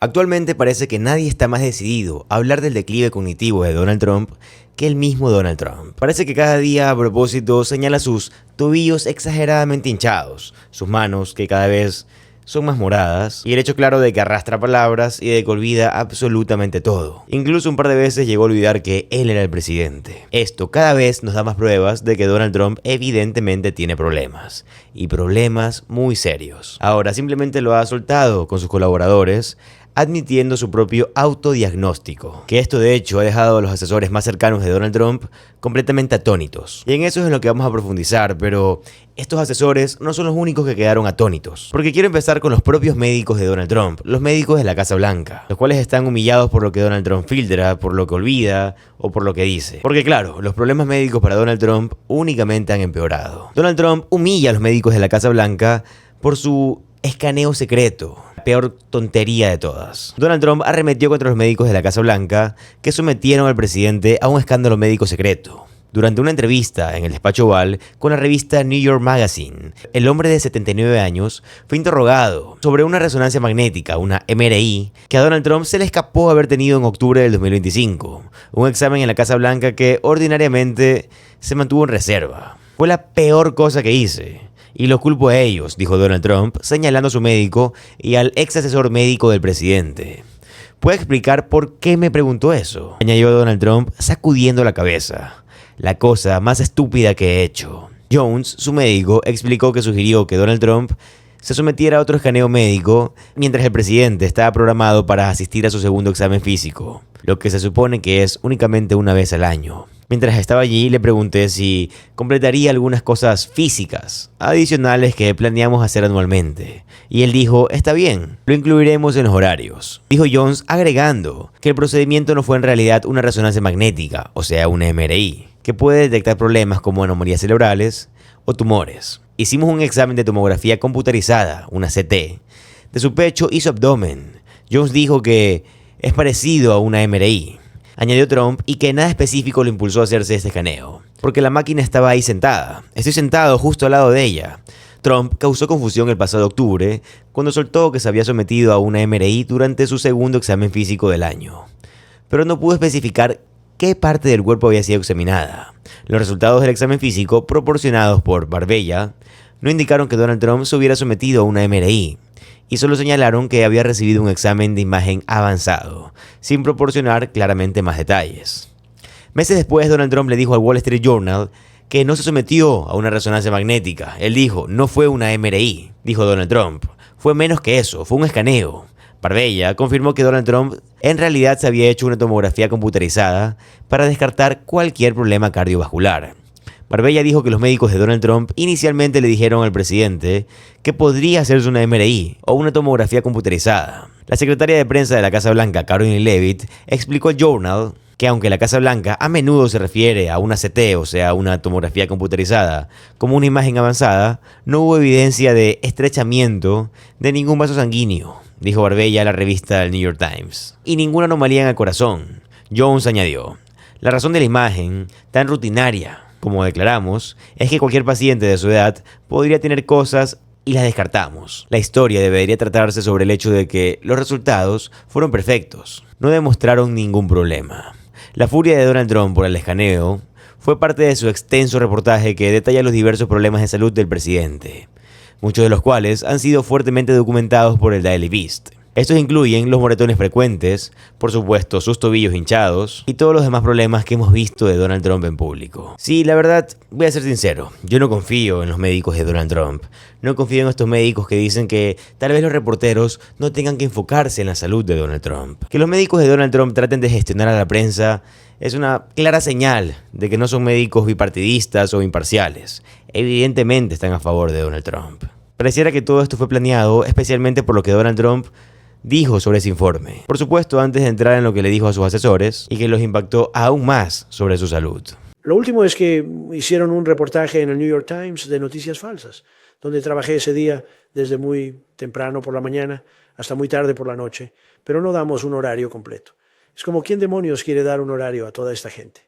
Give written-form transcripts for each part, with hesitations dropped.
Actualmente parece que nadie está más decidido a hablar del declive cognitivo de Donald Trump que el mismo Donald Trump. Parece que cada día a propósito señala sus tobillos exageradamente hinchados, sus manos que cada vez son más moradas, y el hecho claro de que arrastra palabras y de que olvida absolutamente todo. Incluso un par de veces llegó a olvidar que él era el presidente. Esto cada vez nos da más pruebas de que Donald Trump evidentemente tiene problemas, y problemas muy serios. Ahora simplemente lo ha soltado con sus colaboradores, admitiendo su propio autodiagnóstico, que esto de hecho ha dejado a los asesores más cercanos de Donald Trump completamente atónitos. Y en eso es en lo que vamos a profundizar, pero estos asesores no son los únicos que quedaron atónitos, porque quiero empezar con los propios médicos de Donald Trump, los médicos de la Casa Blanca, los cuales están humillados por lo que Donald Trump filtra, por lo que olvida o por lo que dice. Porque claro, los problemas médicos para Donald Trump únicamente han empeorado. Donald Trump humilla a los médicos de la Casa Blanca por su escaneo secreto, la peor tontería de todas. Donald Trump arremetió contra los médicos de la Casa Blanca que sometieron al presidente a un escándalo médico secreto. Durante una entrevista en el despacho Oval con la revista New York Magazine, el hombre de 79 años fue interrogado sobre una resonancia magnética, una MRI, que a Donald Trump se le escapó haber tenido en octubre del 2025, un examen en la Casa Blanca que ordinariamente se mantuvo en reserva. Fue la peor cosa que hice. Y los culpo a ellos, dijo Donald Trump, señalando a su médico y al ex asesor médico del presidente. ¿Puede explicar por qué me preguntó eso?, añadió Donald Trump, sacudiendo la cabeza. La cosa más estúpida que he hecho. Jones, su médico, explicó que sugirió que Donald Trump se sometiera a otro escaneo médico mientras el presidente estaba programado para asistir a su segundo examen físico, lo que se supone que es únicamente una vez al año. Mientras estaba allí, le pregunté si completaría algunas cosas físicas adicionales que planeamos hacer anualmente. Y él dijo, está bien, lo incluiremos en los horarios. Dijo Jones, agregando que el procedimiento no fue en realidad una resonancia magnética, o sea, una MRI, que puede detectar problemas como anomalías cerebrales o tumores. Hicimos un examen de tomografía computarizada, una CT, de su pecho y su abdomen. Jones dijo que es parecido a una MRI. Añadió Trump, y que nada específico lo impulsó a hacerse este escaneo, porque la máquina estaba ahí sentada. Estoy sentado justo al lado de ella. Trump causó confusión el pasado octubre cuando soltó que se había sometido a una MRI durante su segundo examen físico del año, pero no pudo especificar qué parte del cuerpo había sido examinada. Los resultados del examen físico proporcionados por Barbella no indicaron que Donald Trump se hubiera sometido a una MRI, y solo señalaron que había recibido un examen de imagen avanzado, sin proporcionar claramente más detalles. Meses después, Donald Trump le dijo al Wall Street Journal que no se sometió a una resonancia magnética. Él dijo, no fue una MRI, dijo Donald Trump. Fue menos que eso, fue un escaneo. Barbella confirmó que Donald Trump en realidad se había hecho una tomografía computarizada para descartar cualquier problema cardiovascular. Barbella dijo que los médicos de Donald Trump inicialmente le dijeron al presidente que podría hacerse una MRI o una tomografía computarizada. La secretaria de prensa de la Casa Blanca, Caroline Leavitt, explicó al Journal que aunque la Casa Blanca a menudo se refiere a una CT, o sea, una tomografía computarizada, como una imagen avanzada, no hubo evidencia de estrechamiento de ningún vaso sanguíneo, dijo Barbella a la revista del New York Times, y ninguna anomalía en el corazón. Jones añadió, la razón de la imagen, tan rutinaria como declaramos, es que cualquier paciente de su edad podría tener cosas y las descartamos. La historia debería tratarse sobre el hecho de que los resultados fueron perfectos, no demostraron ningún problema. La furia de Donald Trump por el escaneo fue parte de su extenso reportaje que detalla los diversos problemas de salud del presidente, muchos de los cuales han sido fuertemente documentados por el Daily Beast. Estos incluyen los moretones frecuentes, por supuesto sus tobillos hinchados y todos los demás problemas que hemos visto de Donald Trump en público. Sí, la verdad, voy a ser sincero, yo no confío en los médicos de Donald Trump. No confío en estos médicos que dicen que tal vez los reporteros no tengan que enfocarse en la salud de Donald Trump. Que los médicos de Donald Trump traten de gestionar a la prensa es una clara señal de que no son médicos bipartidistas o imparciales. Evidentemente están a favor de Donald Trump. Pareciera que todo esto fue planeado, especialmente por lo que Donald Trump dijo sobre ese informe. Por supuesto, antes de entrar en lo que le dijo a sus asesores y que los impactó aún más sobre su salud. Lo último es que hicieron un reportaje en el New York Times de noticias falsas, donde trabajé ese día desde muy temprano por la mañana hasta muy tarde por la noche, pero no damos un horario completo. Es como, ¿quién demonios quiere dar un horario a toda esta gente?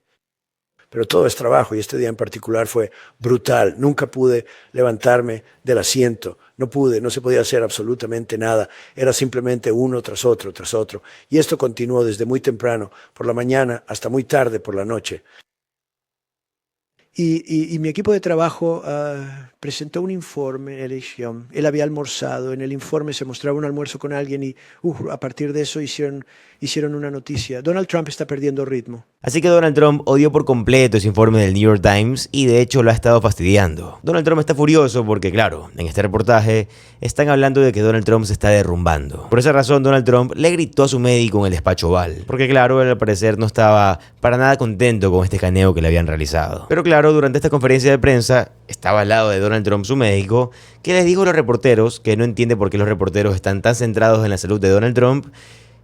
Pero todo es trabajo y este día en particular fue brutal. Nunca pude levantarme del asiento no pude, no se podía hacer absolutamente nada. Era simplemente uno tras otro, tras otro. Y esto continuó desde muy temprano, por la mañana, hasta muy tarde por la noche. Y mi equipo de trabajo presentó un informe en elección. Él había almorzado. En el informe se mostraba un almuerzo con alguien y a partir de eso hicieron una noticia. Donald Trump está perdiendo ritmo. Así que Donald Trump odió por completo ese informe del New York Times y de hecho lo ha estado fastidiando. Donald Trump está furioso porque, claro, en este reportaje están hablando de que Donald Trump se está derrumbando. Por esa razón, Donald Trump le gritó a su médico en el despacho Oval. Porque, claro, él al parecer no estaba para nada contento con este escaneo que le habían realizado. Pero, claro, durante esta conferencia de prensa estaba al lado de Donald Trump su médico, que les dijo a los reporteros que no entiende por qué los reporteros están tan centrados en la salud de Donald Trump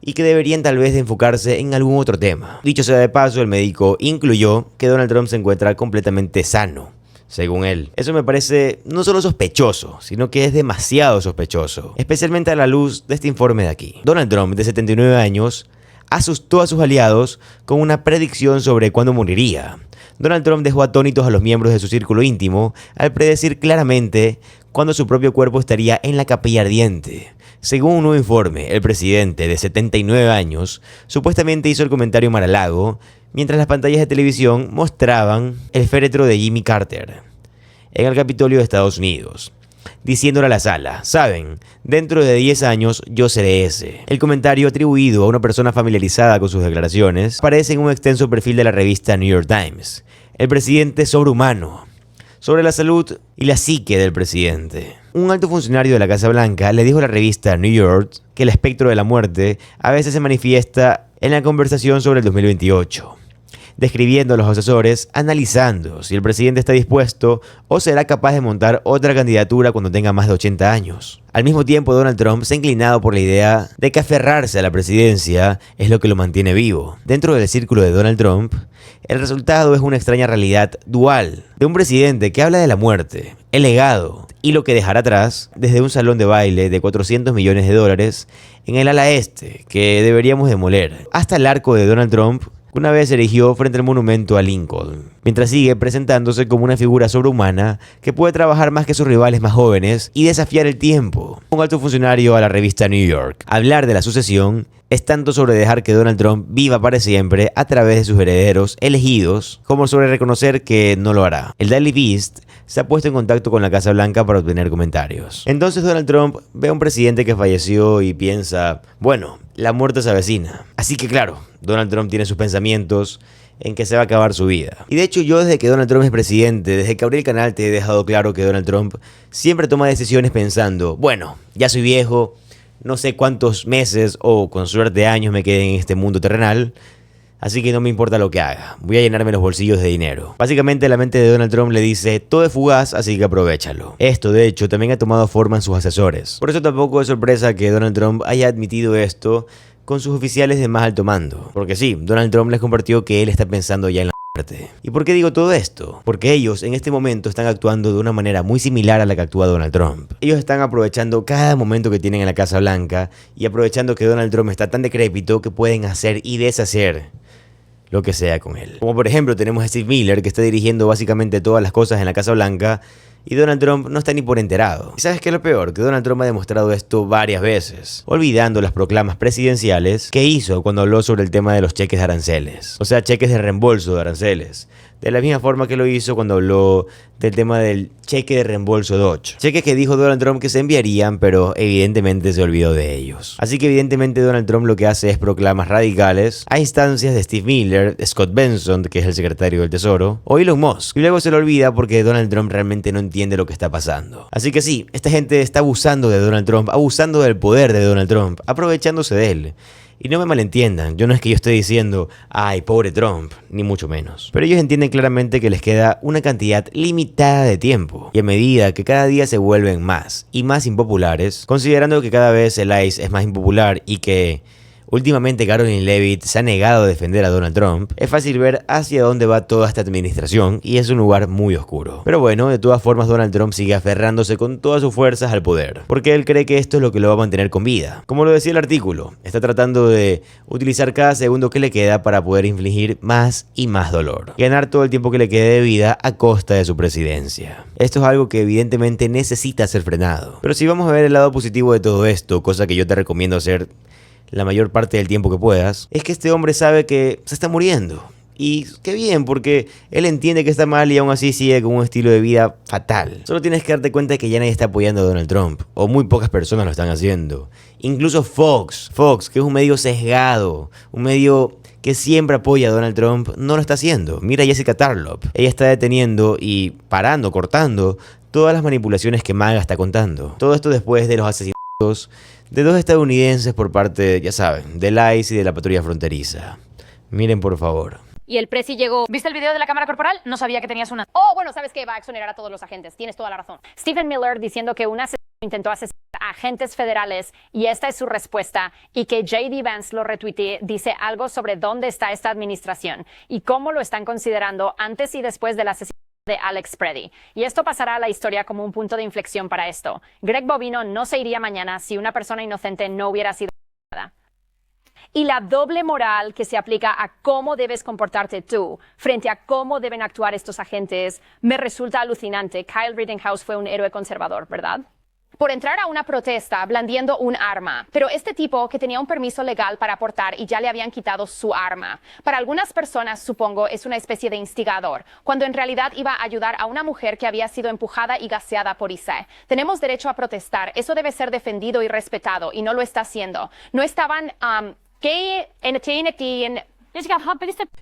y que deberían tal vez de enfocarse en algún otro tema. Dicho sea de paso, el médico incluyó que Donald Trump se encuentra completamente sano, según él. Eso me parece no solo sospechoso, sino que es demasiado sospechoso, especialmente a la luz de este informe de aquí. Donald Trump, de 79 años, asustó a sus aliados con una predicción sobre cuándo moriría. Donald Trump dejó atónitos a los miembros de su círculo íntimo al predecir claramente cuándo su propio cuerpo estaría en la capilla ardiente. Según un nuevo informe, el presidente de 79 años supuestamente hizo el comentario Mar-a-Lago mientras las pantallas de televisión mostraban el féretro de Jimmy Carter en el Capitolio de Estados Unidos, diciéndole a la sala: saben, dentro de 10 años yo seré ese. El comentario, atribuido a una persona familiarizada con sus declaraciones, aparece en un extenso perfil de la revista New York Times. El presidente sobrehumano, sobre la salud y la psique del presidente. Un alto funcionario de la Casa Blanca le dijo a la revista New York que el espectro de la muerte a veces se manifiesta en la conversación sobre el 2028. Describiendo a los asesores, analizando si el presidente está dispuesto o será capaz de montar otra candidatura cuando tenga más de 80 años. Al mismo tiempo, Donald Trump se ha inclinado por la idea de que aferrarse a la presidencia es lo que lo mantiene vivo. Dentro del círculo de Donald Trump, el resultado es una extraña realidad dual de un presidente que habla de la muerte, el legado y lo que dejará atrás, desde un salón de baile de $400 millones en el ala este que deberíamos demoler, hasta el arco de Donald Trump, que una vez se erigió frente al monumento a Lincoln, mientras sigue presentándose como una figura sobrehumana que puede trabajar más que sus rivales más jóvenes y desafiar el tiempo. Un alto funcionario a la revista New York. Hablar de la sucesión es tanto sobre dejar que Donald Trump viva para siempre a través de sus herederos elegidos, como sobre reconocer que no lo hará. El Daily Beast se ha puesto en contacto con la Casa Blanca para obtener comentarios. Entonces Donald Trump ve a un presidente que falleció y piensa: bueno, la muerte se avecina. Así que claro, Donald Trump tiene sus pensamientos en que se va a acabar su vida. Y de hecho, yo desde que Donald Trump es presidente, desde que abrí el canal, te he dejado claro que Donald Trump siempre toma decisiones pensando: bueno, ya soy viejo, no sé cuántos meses o con suerte años me queden en este mundo terrenal, así que no me importa lo que haga, voy a llenarme los bolsillos de dinero. Básicamente la mente de Donald Trump le dice: todo es fugaz, así que aprovéchalo. Esto de hecho también ha tomado forma en sus asesores. Por eso tampoco es sorpresa que Donald Trump haya admitido esto con sus oficiales de más alto mando. Porque sí, Donald Trump les compartió que él está pensando ya en la muerte. ¿Y por qué digo todo esto? Porque ellos en este momento están actuando de una manera muy similar a la que actúa Donald Trump. Ellos están aprovechando cada momento que tienen en la Casa Blanca y aprovechando que Donald Trump está tan decrépito que pueden hacer y deshacer lo que sea con él. Como por ejemplo tenemos a Steve Miller, que está dirigiendo básicamente todas las cosas en la Casa Blanca, y Donald Trump no está ni por enterado. ¿Y sabes qué es lo peor? Que Donald Trump ha demostrado esto varias veces, olvidando las proclamas presidenciales que hizo cuando habló sobre el tema de los cheques de aranceles. O sea, cheques de reembolso de aranceles. De la misma forma que lo hizo cuando habló del tema del cheque de reembolso Dodge. Cheques que dijo Donald Trump que se enviarían, pero evidentemente se olvidó de ellos. Así que evidentemente Donald Trump lo que hace es proclamas radicales a instancias de Steve Miller, Scott Benson, que es el secretario del Tesoro, o Elon Musk. Y luego se lo olvida porque Donald Trump realmente no entiende lo que está pasando. Así que sí, esta gente está abusando de Donald Trump, abusando del poder de Donald Trump, aprovechándose de él. Y no me malentiendan, yo no es que yo esté diciendo: ay, pobre Trump, ni mucho menos. Pero ellos entienden claramente que les queda una cantidad limitada de tiempo. Y a medida que cada día se vuelven más y más impopulares, considerando que cada vez el ICE es más impopular y que últimamente Caroline Leavitt se ha negado a defender a Donald Trump, es fácil ver hacia dónde va toda esta administración y es un lugar muy oscuro. Pero bueno, de todas formas Donald Trump sigue aferrándose con todas sus fuerzas al poder, porque él cree que esto es lo que lo va a mantener con vida. Como lo decía el artículo, está tratando de utilizar cada segundo que le queda para poder infligir más y más dolor, y ganar todo el tiempo que le quede de vida a costa de su presidencia. Esto es algo que evidentemente necesita ser frenado. Pero si vamos a ver el lado positivo de todo esto, cosa que yo te recomiendo hacer la mayor parte del tiempo que puedas, es que este hombre sabe que se está muriendo. Y qué bien, porque él entiende que está mal y aún así sigue con un estilo de vida fatal. Solo tienes que darte cuenta de que ya nadie está apoyando a Donald Trump, o muy pocas personas lo están haciendo. Incluso Fox, que es un medio sesgado, un medio que siempre apoya a Donald Trump, no lo está haciendo. Mira a Jessica Tarlop, ella está deteniendo y parando, cortando todas las manipulaciones que MAGA está contando. Todo esto después de los asesinatos de 2 estadounidenses por parte, ya saben, del ICE y de la patrulla fronteriza. Miren por favor. Y el presi llegó. ¿Viste el video de la cámara corporal? No sabía que tenías una. Oh, bueno, ¿sabes qué? Va a exonerar a todos los agentes. Tienes toda la razón. Stephen Miller diciendo que un asesino intentó asesinar a agentes federales y esta es su respuesta, y que J.D. Vance lo retuiteé, dice algo sobre dónde está esta administración y cómo lo están considerando antes y después del asesinato de Alex Preddy. Y esto pasará a la historia como un punto de inflexión para esto. Greg Bovino no se iría mañana si una persona inocente no hubiera sido asesinada. Y la doble moral que se aplica a cómo debes comportarte tú frente a cómo deben actuar estos agentes me resulta alucinante. Kyle Rittenhouse fue un héroe conservador, ¿verdad? Por entrar a una protesta blandiendo un arma, pero este tipo que tenía un permiso legal para portar y ya le habían quitado su arma. Para algunas personas, supongo, es una especie de instigador, cuando en realidad iba a ayudar a una mujer que había sido empujada y gaseada por ICE. Tenemos derecho a protestar, eso debe ser defendido y respetado, y no lo está haciendo. No estaban...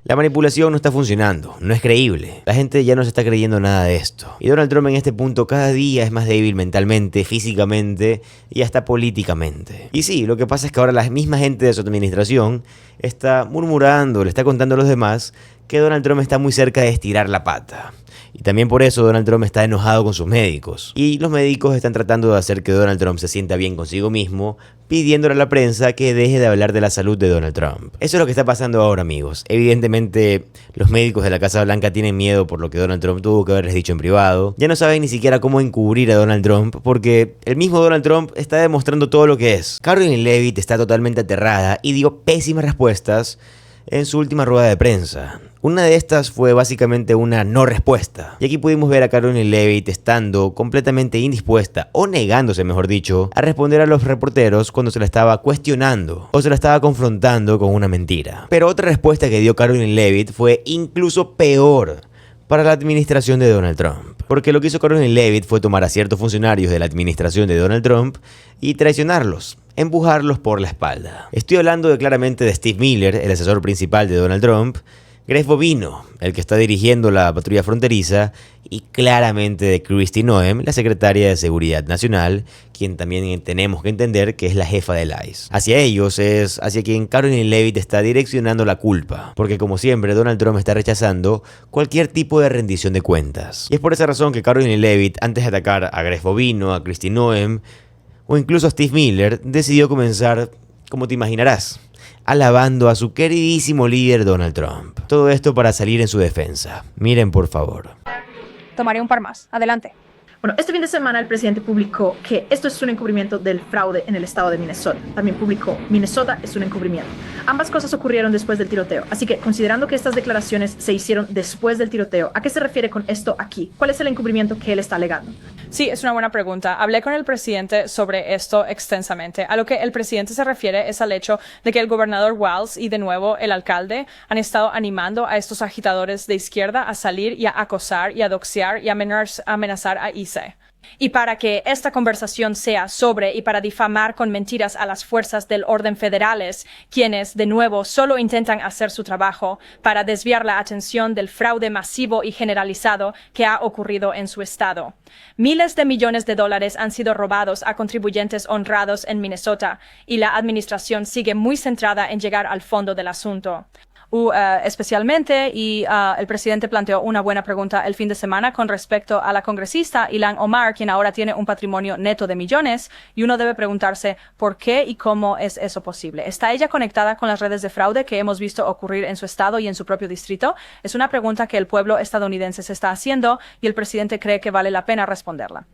La manipulación no está funcionando, no es creíble. La gente ya no se está creyendo nada de esto. Y Donald Trump en este punto cada día es más débil mentalmente, físicamente y hasta políticamente. Y sí, lo que pasa es que ahora la misma gente de su administración está murmurando, le está contando a los demás que Donald Trump está muy cerca de estirar la pata. Y también por eso Donald Trump está enojado con sus médicos. Y los médicos están tratando de hacer que Donald Trump se sienta bien consigo mismo, pidiéndole a la prensa que deje de hablar de la salud de Donald Trump. Eso es lo que está pasando ahora, amigos. Evidentemente, los médicos de la Casa Blanca tienen miedo por lo que Donald Trump tuvo que haberles dicho en privado. Ya no saben ni siquiera cómo encubrir a Donald Trump, porque el mismo Donald Trump está demostrando todo lo que es. Caroline Leavitt está totalmente aterrada y dio pésimas respuestas en su última rueda de prensa. Una de estas fue básicamente una no respuesta. Y aquí pudimos ver a Caroline Leavitt estando completamente indispuesta, o negándose mejor dicho, a responder a los reporteros cuando se la estaba cuestionando o se la estaba confrontando con una mentira. Pero otra respuesta que dio Caroline Leavitt fue incluso peor para la administración de Donald Trump. Porque lo que hizo Caroline Leavitt fue tomar a ciertos funcionarios de la administración de Donald Trump y traicionarlos, empujarlos por la espalda. Estoy hablando claramente de Steve Miller, el asesor principal de Donald Greg Bovino, el que está dirigiendo la patrulla fronteriza, y claramente de Kristi Noem, la secretaria de Seguridad Nacional, quien también tenemos que entender que es la jefa del ICE. Hacia ellos es hacia quien Caroline Leavitt está direccionando la culpa, porque como siempre Donald Trump está rechazando cualquier tipo de rendición de cuentas. Y es por esa razón que Caroline Leavitt, antes de atacar a Greg Bovino, a Kristi Noem o incluso a Steve Miller, decidió comenzar, como te imaginarás, alabando a su queridísimo líder Donald Trump. Todo esto para salir en su defensa. Miren por favor. Tomaré un par más. Adelante. Bueno, este fin de semana el presidente publicó que esto es un encubrimiento del fraude en el estado de Minnesota. También publicó, Minnesota es un encubrimiento. Ambas cosas ocurrieron después del tiroteo. Así que, considerando que estas declaraciones se hicieron después del tiroteo, ¿a qué se refiere con esto aquí? ¿Cuál es el encubrimiento que él está alegando? Sí, es una buena pregunta. Hablé con el presidente sobre esto extensamente. A lo que el presidente se refiere es al hecho de que el gobernador Walz y de nuevo el alcalde han estado animando a estos agitadores de izquierda a salir y a acosar y a doxear y a amenazar a ICE. Y para que esta conversación sea sobre y para difamar con mentiras a las fuerzas del orden federales, quienes, de nuevo, solo intentan hacer su trabajo para desviar la atención del fraude masivo y generalizado que ha ocurrido en su estado. Miles de millones de dólares han sido robados a contribuyentes honrados en Minnesota y la administración sigue muy centrada en llegar al fondo del asunto. especialmente, y el presidente planteó una buena pregunta el fin de semana con respecto a la congresista Ilhan Omar, quien ahora tiene un patrimonio neto de millones, y uno debe preguntarse por qué y cómo es eso posible. ¿Está ella conectada con las redes de fraude que hemos visto ocurrir en su estado y en su propio distrito? Es una pregunta que el pueblo estadounidense se está haciendo y el presidente cree que vale la pena responderla.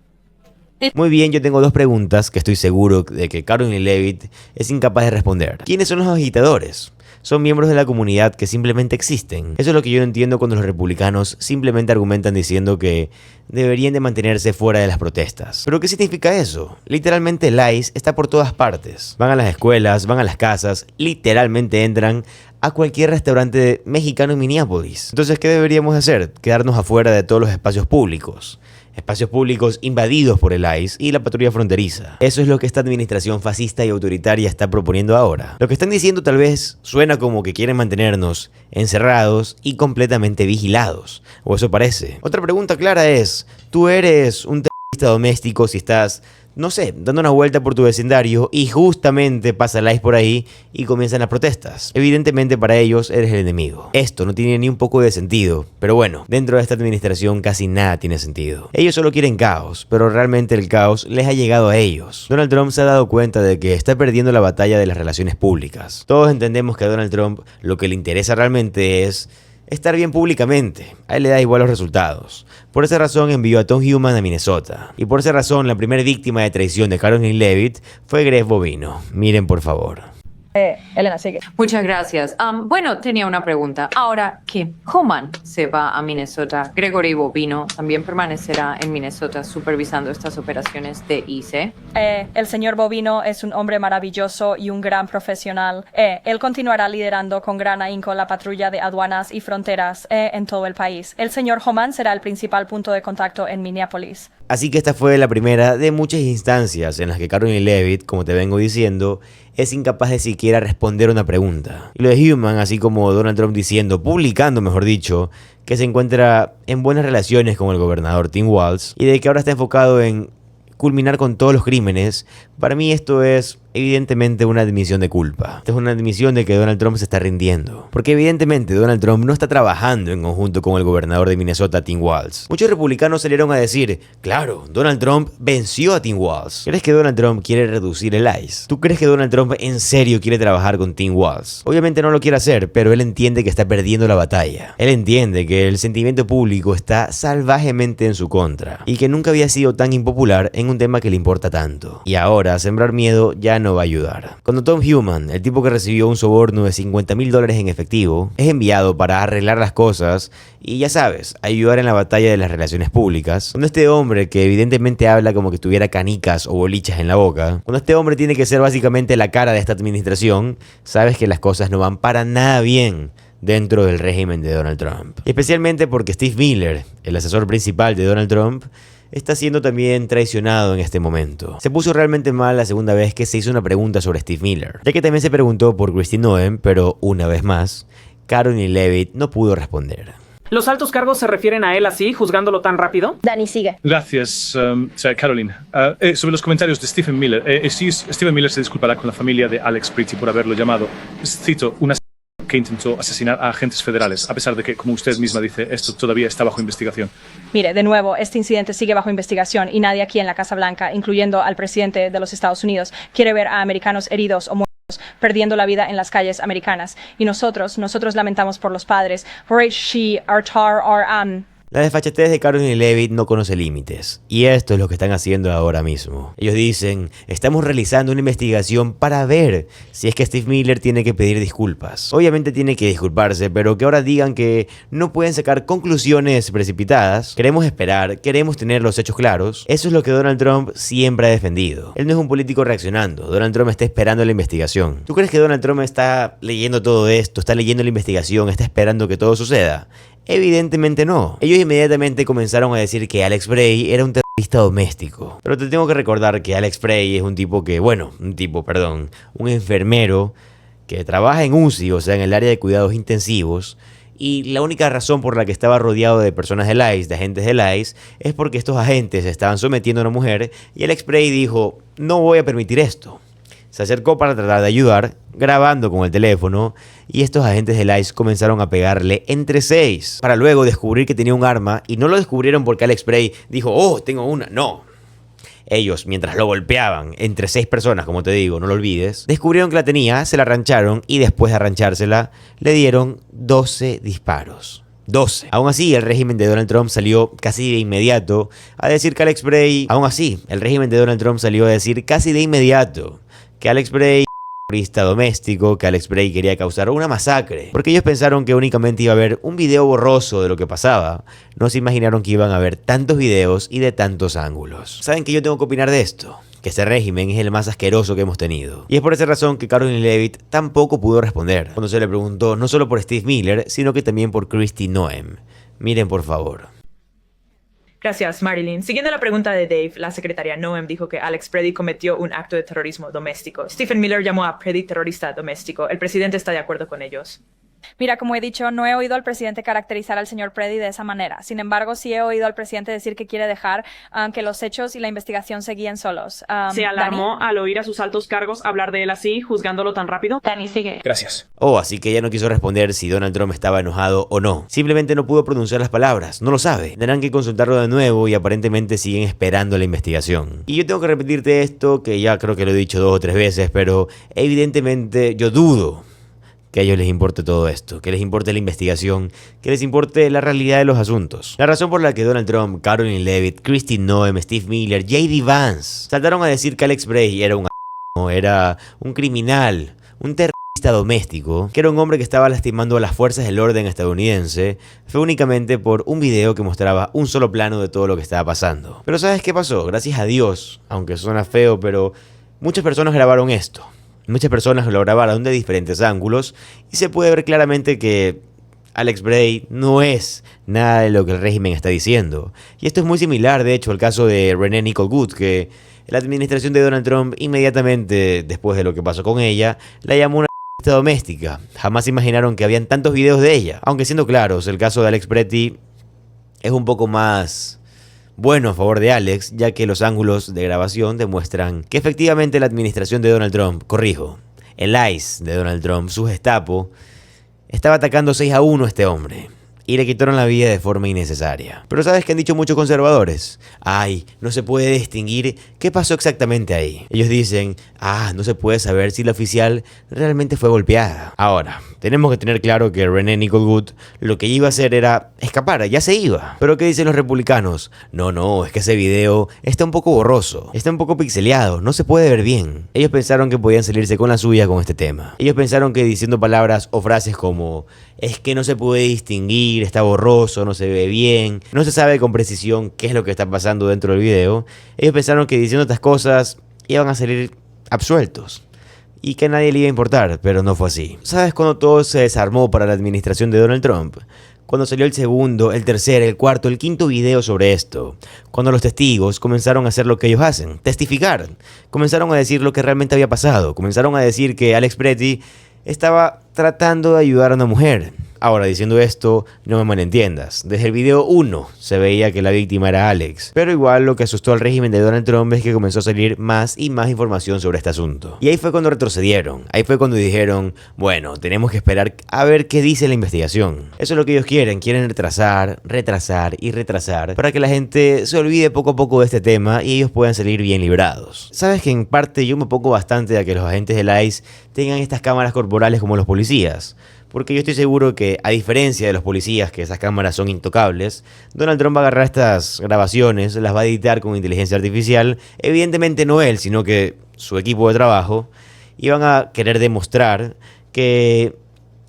Muy bien, yo tengo dos preguntas que estoy seguro de que Caroline Leavitt es incapaz de responder. ¿Quiénes son los agitadores? Son miembros de la comunidad que simplemente existen. Eso es lo que yo no entiendo cuando los republicanos simplemente argumentan diciendo que deberían de mantenerse fuera de las protestas. ¿Pero qué significa eso? Literalmente el ICE está por todas partes. Van a las escuelas, van a las casas, literalmente entran a cualquier restaurante mexicano en Minneapolis. Entonces, ¿qué deberíamos hacer? Quedarnos afuera de todos los espacios públicos. Espacios públicos invadidos por el ICE y la patrulla fronteriza. Eso es lo que esta administración fascista y autoritaria está proponiendo ahora. Lo que están diciendo tal vez suena como que quieren mantenernos encerrados y completamente vigilados. O eso parece. Otra pregunta clara es, ¿tú eres un terrorista doméstico si estás, no sé, dando una vuelta por tu vecindario y justamente pasa el ICE por ahí y comienzan las protestas? Evidentemente para ellos eres el enemigo. Esto no tiene ni un poco de sentido, pero bueno, dentro de esta administración casi nada tiene sentido. Ellos solo quieren caos, pero realmente el caos les ha llegado a ellos. Donald Trump se ha dado cuenta de que está perdiendo la batalla de las relaciones públicas. Todos entendemos que a Donald Trump lo que le interesa realmente es estar bien públicamente. A él le da igual los resultados. Por esa razón envió a Tom Homan a Minnesota. Y por esa razón la primera víctima de traición de Caroline Leavitt fue Greg Bovino. Miren por favor. Elena, sigue. Muchas gracias. Bueno, tenía una pregunta. Ahora que Homan se va a Minnesota, Gregory Bovino también permanecerá en Minnesota supervisando estas operaciones de ICE. El señor Bovino es un hombre maravilloso y un gran profesional. Él continuará liderando con gran ahínco la patrulla de aduanas y fronteras en todo el país. El señor Homan será el principal punto de contacto en Minneapolis. Así que esta fue la primera de muchas instancias en las que Caroline Leavitt, como te vengo diciendo, es incapaz de siquiera responder una pregunta. Y lo de Homan, así como Donald Trump diciendo, publicando mejor dicho, que se encuentra en buenas relaciones con el gobernador Tim Walz y de que ahora está enfocado en culminar con todos los crímenes, para mí esto es evidentemente una admisión de culpa. Esta es una admisión de que Donald Trump se está rindiendo. Porque evidentemente Donald Trump no está trabajando en conjunto con el gobernador de Minnesota, Tim Walz. Muchos republicanos salieron a decir, claro, Donald Trump venció a Tim Walz. ¿Crees que Donald Trump quiere reducir el ICE? ¿Tú crees que Donald Trump en serio quiere trabajar con Tim Walz? Obviamente no lo quiere hacer, pero él entiende que está perdiendo la batalla. Él entiende que el sentimiento público está salvajemente en su contra y que nunca había sido tan impopular en un tema que le importa tanto. Y ahora sembrar miedo ya no va a ayudar. Cuando Tom Homan, el tipo que recibió un soborno de $50,000 en efectivo, es enviado para arreglar las cosas y ya sabes, ayudar en la batalla de las relaciones públicas, cuando este hombre que evidentemente habla como que tuviera canicas o bolichas en la boca, cuando este hombre tiene que ser básicamente la cara de esta administración, sabes que las cosas no van para nada bien dentro del régimen de Donald Trump. Especialmente porque Steve Miller, el asesor principal de Donald Trump, está siendo también traicionado en este momento. Se puso realmente mal la segunda vez que se hizo una pregunta sobre Steve Miller, ya que también se preguntó por Kristi Noem, pero una vez más, Caroline Leavitt no pudo responder. ¿Los altos cargos se refieren a él así, juzgándolo tan rápido? Dani, sigue. Gracias, Caroline. Sobre los comentarios de Stephen Miller, Stephen Miller se disculpará con la familia de Alex Pretty por haberlo llamado, cito, una que intentó asesinar a agentes federales, a pesar de que, como usted misma dice, esto todavía está bajo investigación. Mire, de nuevo, este incidente sigue bajo investigación y nadie aquí en la Casa Blanca, incluyendo al presidente de los Estados Unidos, quiere ver a americanos heridos o muertos, perdiendo la vida en las calles americanas. Y nosotros lamentamos por los padres. La desfachatez de Caroline Leavitt no conoce límites, y esto es lo que están haciendo ahora mismo. Ellos dicen, estamos realizando una investigación para ver si es que Steve Miller tiene que pedir disculpas. Obviamente tiene que disculparse, pero que ahora digan que no pueden sacar conclusiones precipitadas. Queremos esperar, queremos tener los hechos claros. Eso es lo que Donald Trump siempre ha defendido. Él no es un político reaccionando, Donald Trump está esperando la investigación. ¿Tú crees que Donald Trump está leyendo todo esto, está leyendo la investigación, está esperando que todo suceda? Evidentemente no. Ellos inmediatamente comenzaron a decir que Alex Bray era un terrorista doméstico. Pero te tengo que recordar que Alex Bray es un enfermero que trabaja en UCI, o sea, en el área de cuidados intensivos. Y la única razón por la que estaba rodeado de personas del ICE, de agentes del ICE, es porque estos agentes estaban sometiendo a una mujer y Alex Bray dijo, no voy a permitir esto. se acercó para tratar de ayudar, grabando con el teléfono, y estos agentes del ICE comenzaron a pegarle entre 6, para luego descubrir que tenía un arma, y no lo descubrieron porque Alex Bray dijo, oh, tengo una, no. Ellos, mientras lo golpeaban, entre 6 personas, como te digo, no lo olvides, descubrieron que la tenía, se la arrancharon, y después de arranchársela, le dieron 12 disparos. 12. Aún así, el régimen de Donald Trump salió casi de inmediato a decir que Alex Bray... Aún así, el régimen de Donald Trump salió a decir casi de inmediato que Alex Bray... terrorista doméstico, que Alex Bray quería causar una masacre. Porque ellos pensaron que únicamente iba a haber un video borroso de lo que pasaba. No se imaginaron que iban a haber tantos videos y de tantos ángulos. ¿Saben qué yo tengo que opinar de esto? Que este régimen es el más asqueroso que hemos tenido. Y es por esa razón que Caroline Leavitt tampoco pudo responder cuando se le preguntó no solo por Steve Miller, sino que también por Kristi Noem. Miren por favor. Gracias, Marilyn. Siguiendo la pregunta de Dave, la secretaria Noem dijo que Alex Preddy cometió un acto de terrorismo doméstico. Stephen Miller llamó a Preddy terrorista doméstico. El presidente está de acuerdo con ellos. Mira, como he dicho, no he oído al presidente caracterizar al señor Preddy de esa manera. Sin embargo, sí he oído al presidente decir que quiere dejar que los hechos y la investigación se guíen solos. ¿Se alarmó al oír a sus altos cargos hablar de él así, juzgándolo tan rápido? Dani, sigue. Gracias. Oh, así que ella no quiso responder si Donald Trump estaba enojado o no. Simplemente no pudo pronunciar las palabras, no lo sabe. Tendrán que consultarlo de nuevo y aparentemente siguen esperando la investigación. Y yo tengo que repetirte esto, que ya creo que lo he dicho 2 o 3 veces, pero evidentemente yo dudo que a ellos les importe todo esto, que les importe la investigación, que les importe la realidad de los asuntos. La razón por la que Donald Trump, Caroline Leavitt, Kristi Noem, Steve Miller, J.D. Vance saltaron a decir que Alex Bray era un criminal, un terrorista doméstico, que era un hombre que estaba lastimando a las fuerzas del orden estadounidense, fue únicamente por un video que mostraba un solo plano de todo lo que estaba pasando. Pero ¿sabes qué pasó? Gracias a Dios, aunque suena feo, pero muchas personas grabaron esto. Muchas personas lo grabaron de diferentes ángulos y se puede ver claramente que Alex Bray no es nada de lo que el régimen está diciendo. Y esto es muy similar, de hecho, al caso de Renee Nicole Good, que la administración de Donald Trump, inmediatamente después de lo que pasó con ella, la llamó una doméstica. Jamás imaginaron que habían tantos videos de ella. Aunque siendo claros, el caso de Alex Bray es un poco más bueno a favor de Alex, ya que los ángulos de grabación demuestran que efectivamente la administración de Donald Trump, el ICE de Donald Trump, su Gestapo, estaba atacando 6-1 a este hombre y le quitaron la vida de forma innecesaria. Pero ¿sabes qué han dicho muchos conservadores? Ay, no se puede distinguir qué pasó exactamente ahí. Ellos dicen, no se puede saber si la oficial realmente fue golpeada. Ahora, tenemos que tener claro que Renee Nicole Good lo que iba a hacer era escapar, ya se iba. Pero ¿qué dicen los republicanos? No, es que ese video está un poco borroso, está un poco pixeleado, no se puede ver bien. Ellos pensaron que podían salirse con la suya con este tema. Ellos pensaron que diciendo palabras o frases como es que no se puede distinguir, está borroso, no se ve bien, no se sabe con precisión qué es lo que está pasando dentro del video, ellos pensaron que diciendo estas cosas iban a salir absueltos y que a nadie le iba a importar, pero no fue así. ¿Sabes cuándo todo se desarmó para la administración de Donald Trump? Cuando salió el segundo, el tercer, el cuarto, el quinto video sobre esto. Cuando los testigos comenzaron a hacer lo que ellos hacen, testificar. Comenzaron a decir lo que realmente había pasado. Comenzaron a decir que Alex Bray estaba tratando de ayudar a una mujer. Ahora, diciendo esto, no me malentiendas. Desde el video 1 se veía que la víctima era Alex. Pero igual lo que asustó al régimen de Donald Trump es que comenzó a salir más y más información sobre este asunto. Y ahí fue cuando retrocedieron. Ahí fue cuando dijeron, bueno, tenemos que esperar a ver qué dice la investigación. Eso es lo que ellos quieren. Quieren retrasar para que la gente se olvide poco a poco de este tema y ellos puedan salir bien librados. Sabes que en parte yo me opongo bastante a que los agentes del ICE tengan estas cámaras corporales como los policías. Porque yo estoy seguro que, a diferencia de los policías, que esas cámaras son intocables, Donald Trump va a agarrar estas grabaciones, las va a editar con inteligencia artificial, evidentemente no él, sino que su equipo de trabajo, y van a querer demostrar que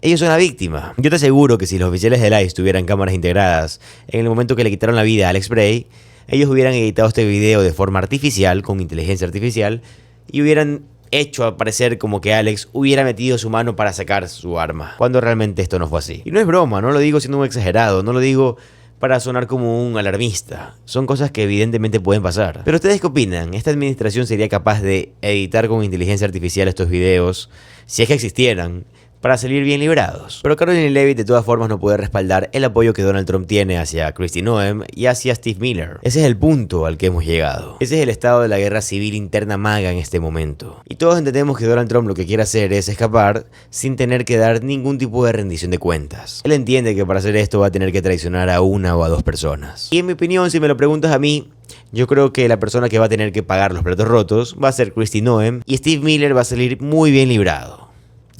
ellos son la víctima. Yo te aseguro que si los oficiales del ICE tuvieran cámaras integradas en el momento que le quitaron la vida a Alex Bray, ellos hubieran editado este video de forma artificial, con inteligencia artificial, y hubieran hecho aparecer como que Alex hubiera metido su mano para sacar su arma, cuando realmente esto no fue así. Y no es broma, no lo digo siendo un exagerado, no lo digo para sonar como un alarmista. Son cosas que evidentemente pueden pasar. Pero ¿ustedes qué opinan? ¿Esta administración sería capaz de editar con inteligencia artificial estos videos, si es que existieran, para salir bien librados. Pero Caroline Leavitt de todas formas no puede respaldar el apoyo que Donald Trump tiene hacia Kristi Noem y hacia Steve Miller. Ese es el punto al que hemos llegado. Ese es el estado de la guerra civil interna MAGA en este momento. Y todos entendemos que Donald Trump lo que quiere hacer es escapar sin tener que dar ningún tipo de rendición de cuentas. Él entiende que para hacer esto va a tener que traicionar a una o a dos personas. Y en mi opinión, si me lo preguntas a mí, yo creo que la persona que va a tener que pagar los platos rotos va a ser Kristi Noem y Steve Miller va a salir muy bien librado.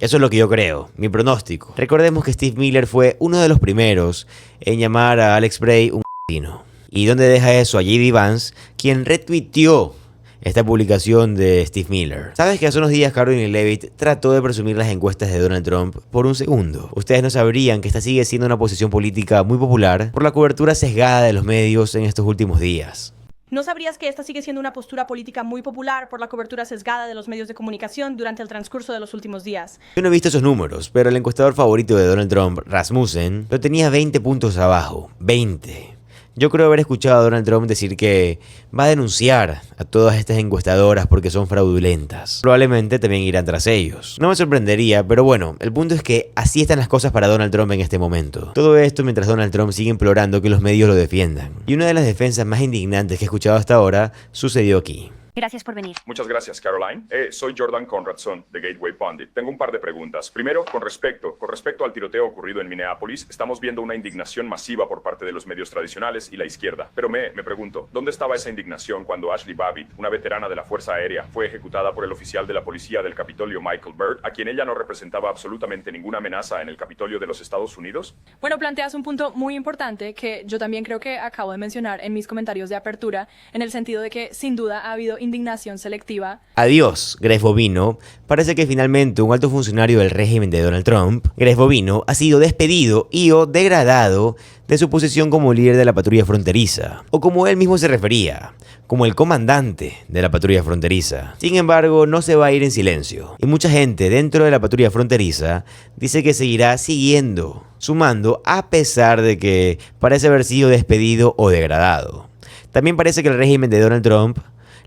Eso es lo que yo creo, mi pronóstico. Recordemos que Steve Miller fue uno de los primeros en llamar a Alex Bray un asesino. ¿Y dónde deja eso a J.D. Vance, quien retuiteó esta publicación de Steve Miller? ¿Sabes que hace unos días Caroline Leavitt trató de presumir las encuestas de Donald Trump por un segundo? Ustedes no sabrían que esta sigue siendo una posición política muy popular por la cobertura sesgada de los medios en estos últimos días. ¿No sabrías que esta sigue siendo una postura política muy popular por la cobertura sesgada de los medios de comunicación durante el transcurso de los últimos días? Yo no he visto esos números, pero el encuestador favorito de Donald Trump, Rasmussen, lo tenía 20 puntos abajo. 20. Yo creo haber escuchado a Donald Trump decir que va a denunciar a todas estas encuestadoras porque son fraudulentas. Probablemente también irán tras ellos. No me sorprendería, pero bueno, el punto es que así están las cosas para Donald Trump en este momento. Todo esto mientras Donald Trump sigue implorando que los medios lo defiendan. Y una de las defensas más indignantes que he escuchado hasta ahora sucedió aquí. Gracias por venir. Muchas gracias, Caroline. Soy Jordan Conradson, de Gateway Pundit. Tengo un par de preguntas. Primero, con respecto al tiroteo ocurrido en Minneapolis, estamos viendo una indignación masiva por parte de los medios tradicionales y la izquierda. Pero me pregunto, ¿dónde estaba esa indignación cuando Ashley Babbitt, una veterana de la Fuerza Aérea, fue ejecutada por el oficial de la policía del Capitolio, Michael Byrd, a quien ella no representaba absolutamente ninguna amenaza en el Capitolio de los Estados Unidos? Bueno, planteas un punto muy importante que yo también creo que acabo de mencionar en mis comentarios de apertura, en el sentido de que sin duda ha habido indignación selectiva. Adiós, Greg Bovino. Parece que finalmente un alto funcionario del régimen de Donald Trump, Greg Bovino, ha sido despedido y o degradado de su posición como líder de la patrulla fronteriza, o como él mismo se refería, como el comandante de la patrulla fronteriza. Sin embargo, no se va a ir en silencio, y mucha gente dentro de la patrulla fronteriza dice que seguirá sumando a pesar de que parece haber sido despedido o degradado. También parece que el régimen de Donald Trump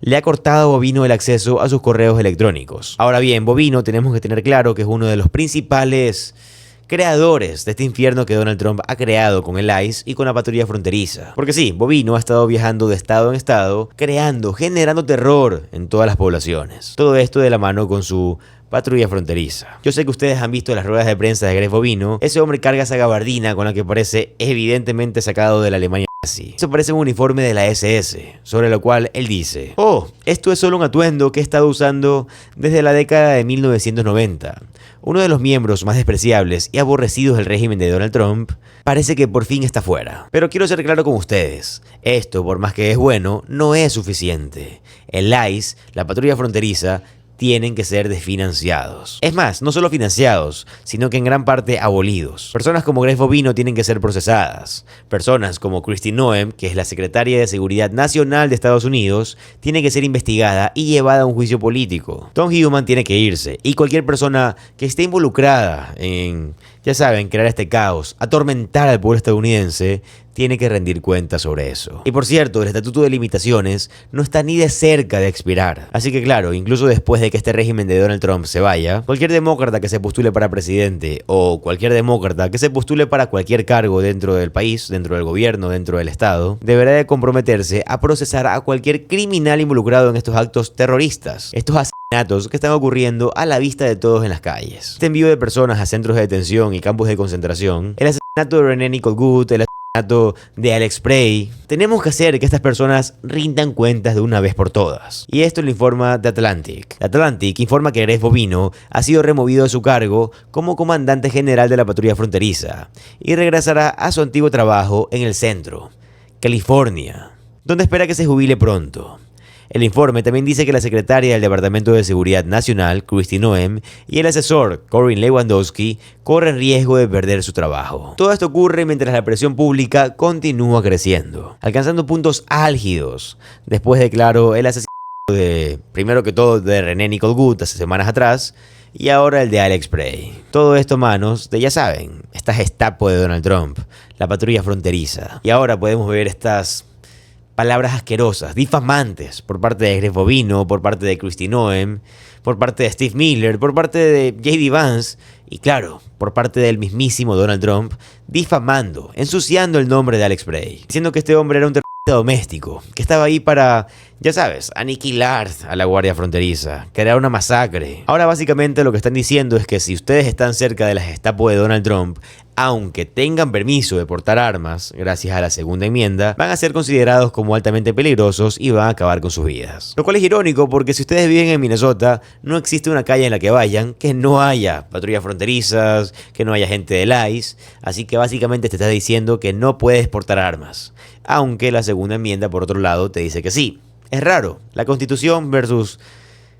le ha cortado a Bovino el acceso a sus correos electrónicos. Ahora bien, Bovino tenemos que tener claro que es uno de los principales creadores de este infierno que Donald Trump ha creado con el ICE y con la patrulla fronteriza. Porque sí, Bovino ha estado viajando de estado en estado, generando terror en todas las poblaciones. Todo esto de la mano con su patrulla fronteriza. Yo sé que ustedes han visto las ruedas de prensa de Greg Bovino. Ese hombre carga esa gabardina con la que parece evidentemente sacado de la Alemania nazi. Eso parece un uniforme de la SS, sobre lo cual él dice: oh, esto es solo un atuendo que he estado usando desde la década de 1990. Uno de los miembros más despreciables y aborrecidos del régimen de Donald Trump parece que por fin está fuera. Pero quiero ser claro con ustedes, esto, por más que es bueno, no es suficiente. El ICE, la patrulla fronteriza, tienen que ser desfinanciados. Es más, no solo financiados, sino que en gran parte abolidos. Personas como Greg Bovino tienen que ser procesadas. Personas como Kristi Noem, que es la secretaria de Seguridad Nacional de Estados Unidos, tiene que ser investigada y llevada a un juicio político. Tom Homan tiene que irse. Y cualquier persona que esté involucrada en, ya saben, crear este caos, atormentar al pueblo estadounidense, tiene que rendir cuentas sobre eso. Y por cierto, el estatuto de limitaciones no está ni de cerca de expirar. Así que claro, incluso después de que este régimen de Donald Trump se vaya, cualquier demócrata que se postule para presidente o cualquier demócrata que se postule para cualquier cargo dentro del país, dentro del gobierno, dentro del estado, deberá de comprometerse a procesar a cualquier criminal involucrado en estos actos terroristas, estos asesinatos que están ocurriendo a la vista de todos en las calles. Este envío de personas a centros de detención y campos de concentración, el asesinato de Renee Nicole Goode, el de Alex Bray. Tenemos que hacer que estas personas rindan cuentas de una vez por todas. Y esto lo informa The Atlantic. The Atlantic informa que Greg Bovino ha sido removido de su cargo como comandante general de la patrulla fronteriza y regresará a su antiguo trabajo en el centro, California, donde espera que se jubile pronto. El informe también dice que la secretaria del Departamento de Seguridad Nacional, Kristi Noem, y el asesor, Corey Lewandowski, corren riesgo de perder su trabajo. Todo esto ocurre mientras la presión pública continúa creciendo, alcanzando puntos álgidos después de, claro, el asesinato primero que todo, de Renee Nicole Goode hace semanas atrás, y ahora el de Alex Bray. Todo esto manos de, ya saben, esta Gestapo de Donald Trump, la patrulla fronteriza. Y ahora podemos ver estas palabras asquerosas, difamantes, por parte de Greg Bovino, por parte de Kristi Noem, por parte de Steve Miller, por parte de J.D. Vance y claro, por parte del mismísimo Donald Trump, difamando, ensuciando el nombre de Alex Bray, diciendo que este hombre era un terrorista doméstico, que estaba ahí para, ya sabes, aniquilar a la Guardia Fronteriza, crear una masacre. Ahora básicamente lo que están diciendo es que si ustedes están cerca de la Gestapo de Donald Trump, aunque tengan permiso de portar armas, gracias a la segunda enmienda, van a ser considerados como altamente peligrosos y van a acabar con sus vidas. Lo cual es irónico porque si ustedes viven en Minnesota, no existe una calle en la que vayan que no haya patrullas fronterizas, que no haya gente del ICE, así que básicamente te está diciendo que no puedes portar armas, aunque la segunda enmienda por otro lado te dice que sí. Es raro, la Constitución versus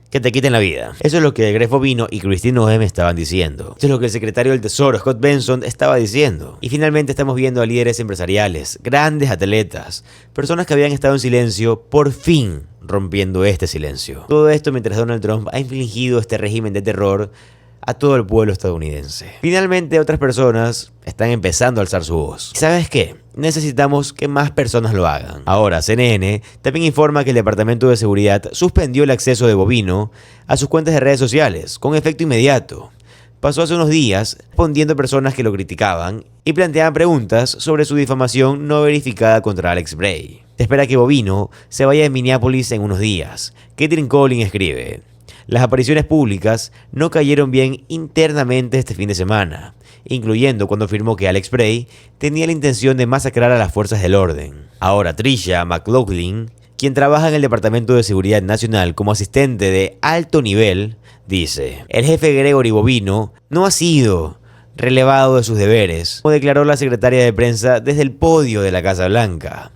que te quiten la vida. Eso es lo que Greg Bovino y Kristi Noem estaban diciendo. Eso es lo que el secretario del Tesoro, Scott Benson, estaba diciendo. Y finalmente estamos viendo a líderes empresariales, grandes atletas, personas que habían estado en silencio, por fin rompiendo este silencio. Todo esto mientras Donald Trump ha infligido este régimen de terror a todo el pueblo estadounidense. Finalmente otras personas están empezando a alzar su voz. ¿Y sabes qué? Necesitamos que más personas lo hagan. Ahora, CNN también informa que el Departamento de Seguridad suspendió el acceso de Bovino a sus cuentas de redes sociales con efecto inmediato. Pasó hace unos días respondiendo a personas que lo criticaban y planteaban preguntas sobre su difamación no verificada contra Alex Bray. Se espera que Bovino se vaya de Minneapolis en unos días. Katherine Collins escribe: las apariciones públicas no cayeron bien internamente este fin de semana, incluyendo cuando afirmó que Alex Bray tenía la intención de masacrar a las fuerzas del orden. Ahora Tricia McLaughlin, quien trabaja en el Departamento de Seguridad Nacional como asistente de alto nivel, dice: el jefe Gregory Bovino no ha sido relevado de sus deberes, como declaró la secretaria de prensa desde el podio de la Casa Blanca.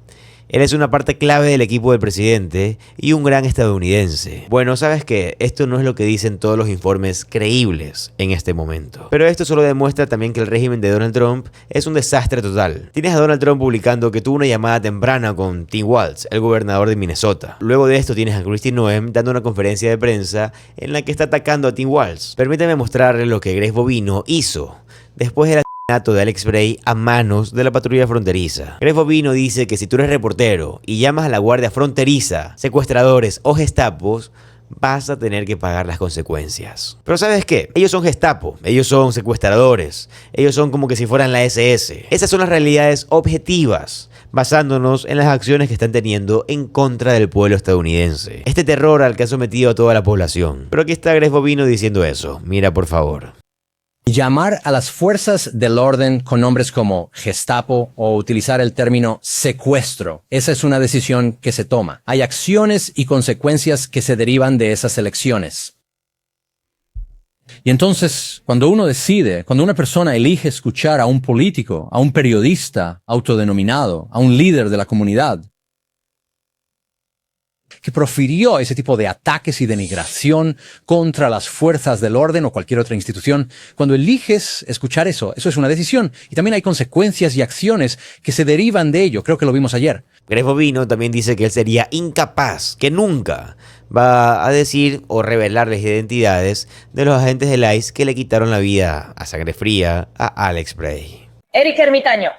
Él es una parte clave del equipo del presidente y un gran estadounidense. Bueno, ¿sabes qué? Esto no es lo que dicen todos los informes creíbles en este momento. Pero esto solo demuestra también que el régimen de Donald Trump es un desastre total. Tienes a Donald Trump publicando que tuvo una llamada temprana con Tim Walz, el gobernador de Minnesota. Luego de esto tienes a Kristi Noem dando una conferencia de prensa en la que está atacando a Tim Walz. Permítame mostrarle lo que Greg Bovino hizo después de la de Alex Bray a manos de la patrulla fronteriza. Greg Bovino dice que si tú eres reportero y llamas a la guardia fronteriza, secuestradores o gestapos, vas a tener que pagar las consecuencias. Pero ¿sabes qué? Ellos son gestapo, ellos son secuestradores, ellos son como que si fueran la SS. Esas son las realidades objetivas, basándonos en las acciones que están teniendo en contra del pueblo estadounidense. Este terror al que ha sometido a toda la población. Pero aquí está Greg Bovino diciendo eso. Mira, por favor. Llamar a las fuerzas del orden con nombres como Gestapo o utilizar el término secuestro, esa es una decisión que se toma. Hay acciones y consecuencias que se derivan de esas elecciones. Y entonces, cuando una persona elige escuchar a un político, a un periodista autodenominado, a un líder de la comunidad, que profirió ese tipo de ataques y denigración contra las fuerzas del orden o cualquier otra institución, cuando eliges escuchar eso es una decisión. Y también hay consecuencias y acciones que se derivan de ello. Creo que lo vimos ayer. Greg Bovino también dice que él sería incapaz, que nunca va a decir o revelar las identidades de los agentes del ICE que le quitaron la vida a sangre fría a Alex Bray. Eric Ermitaño.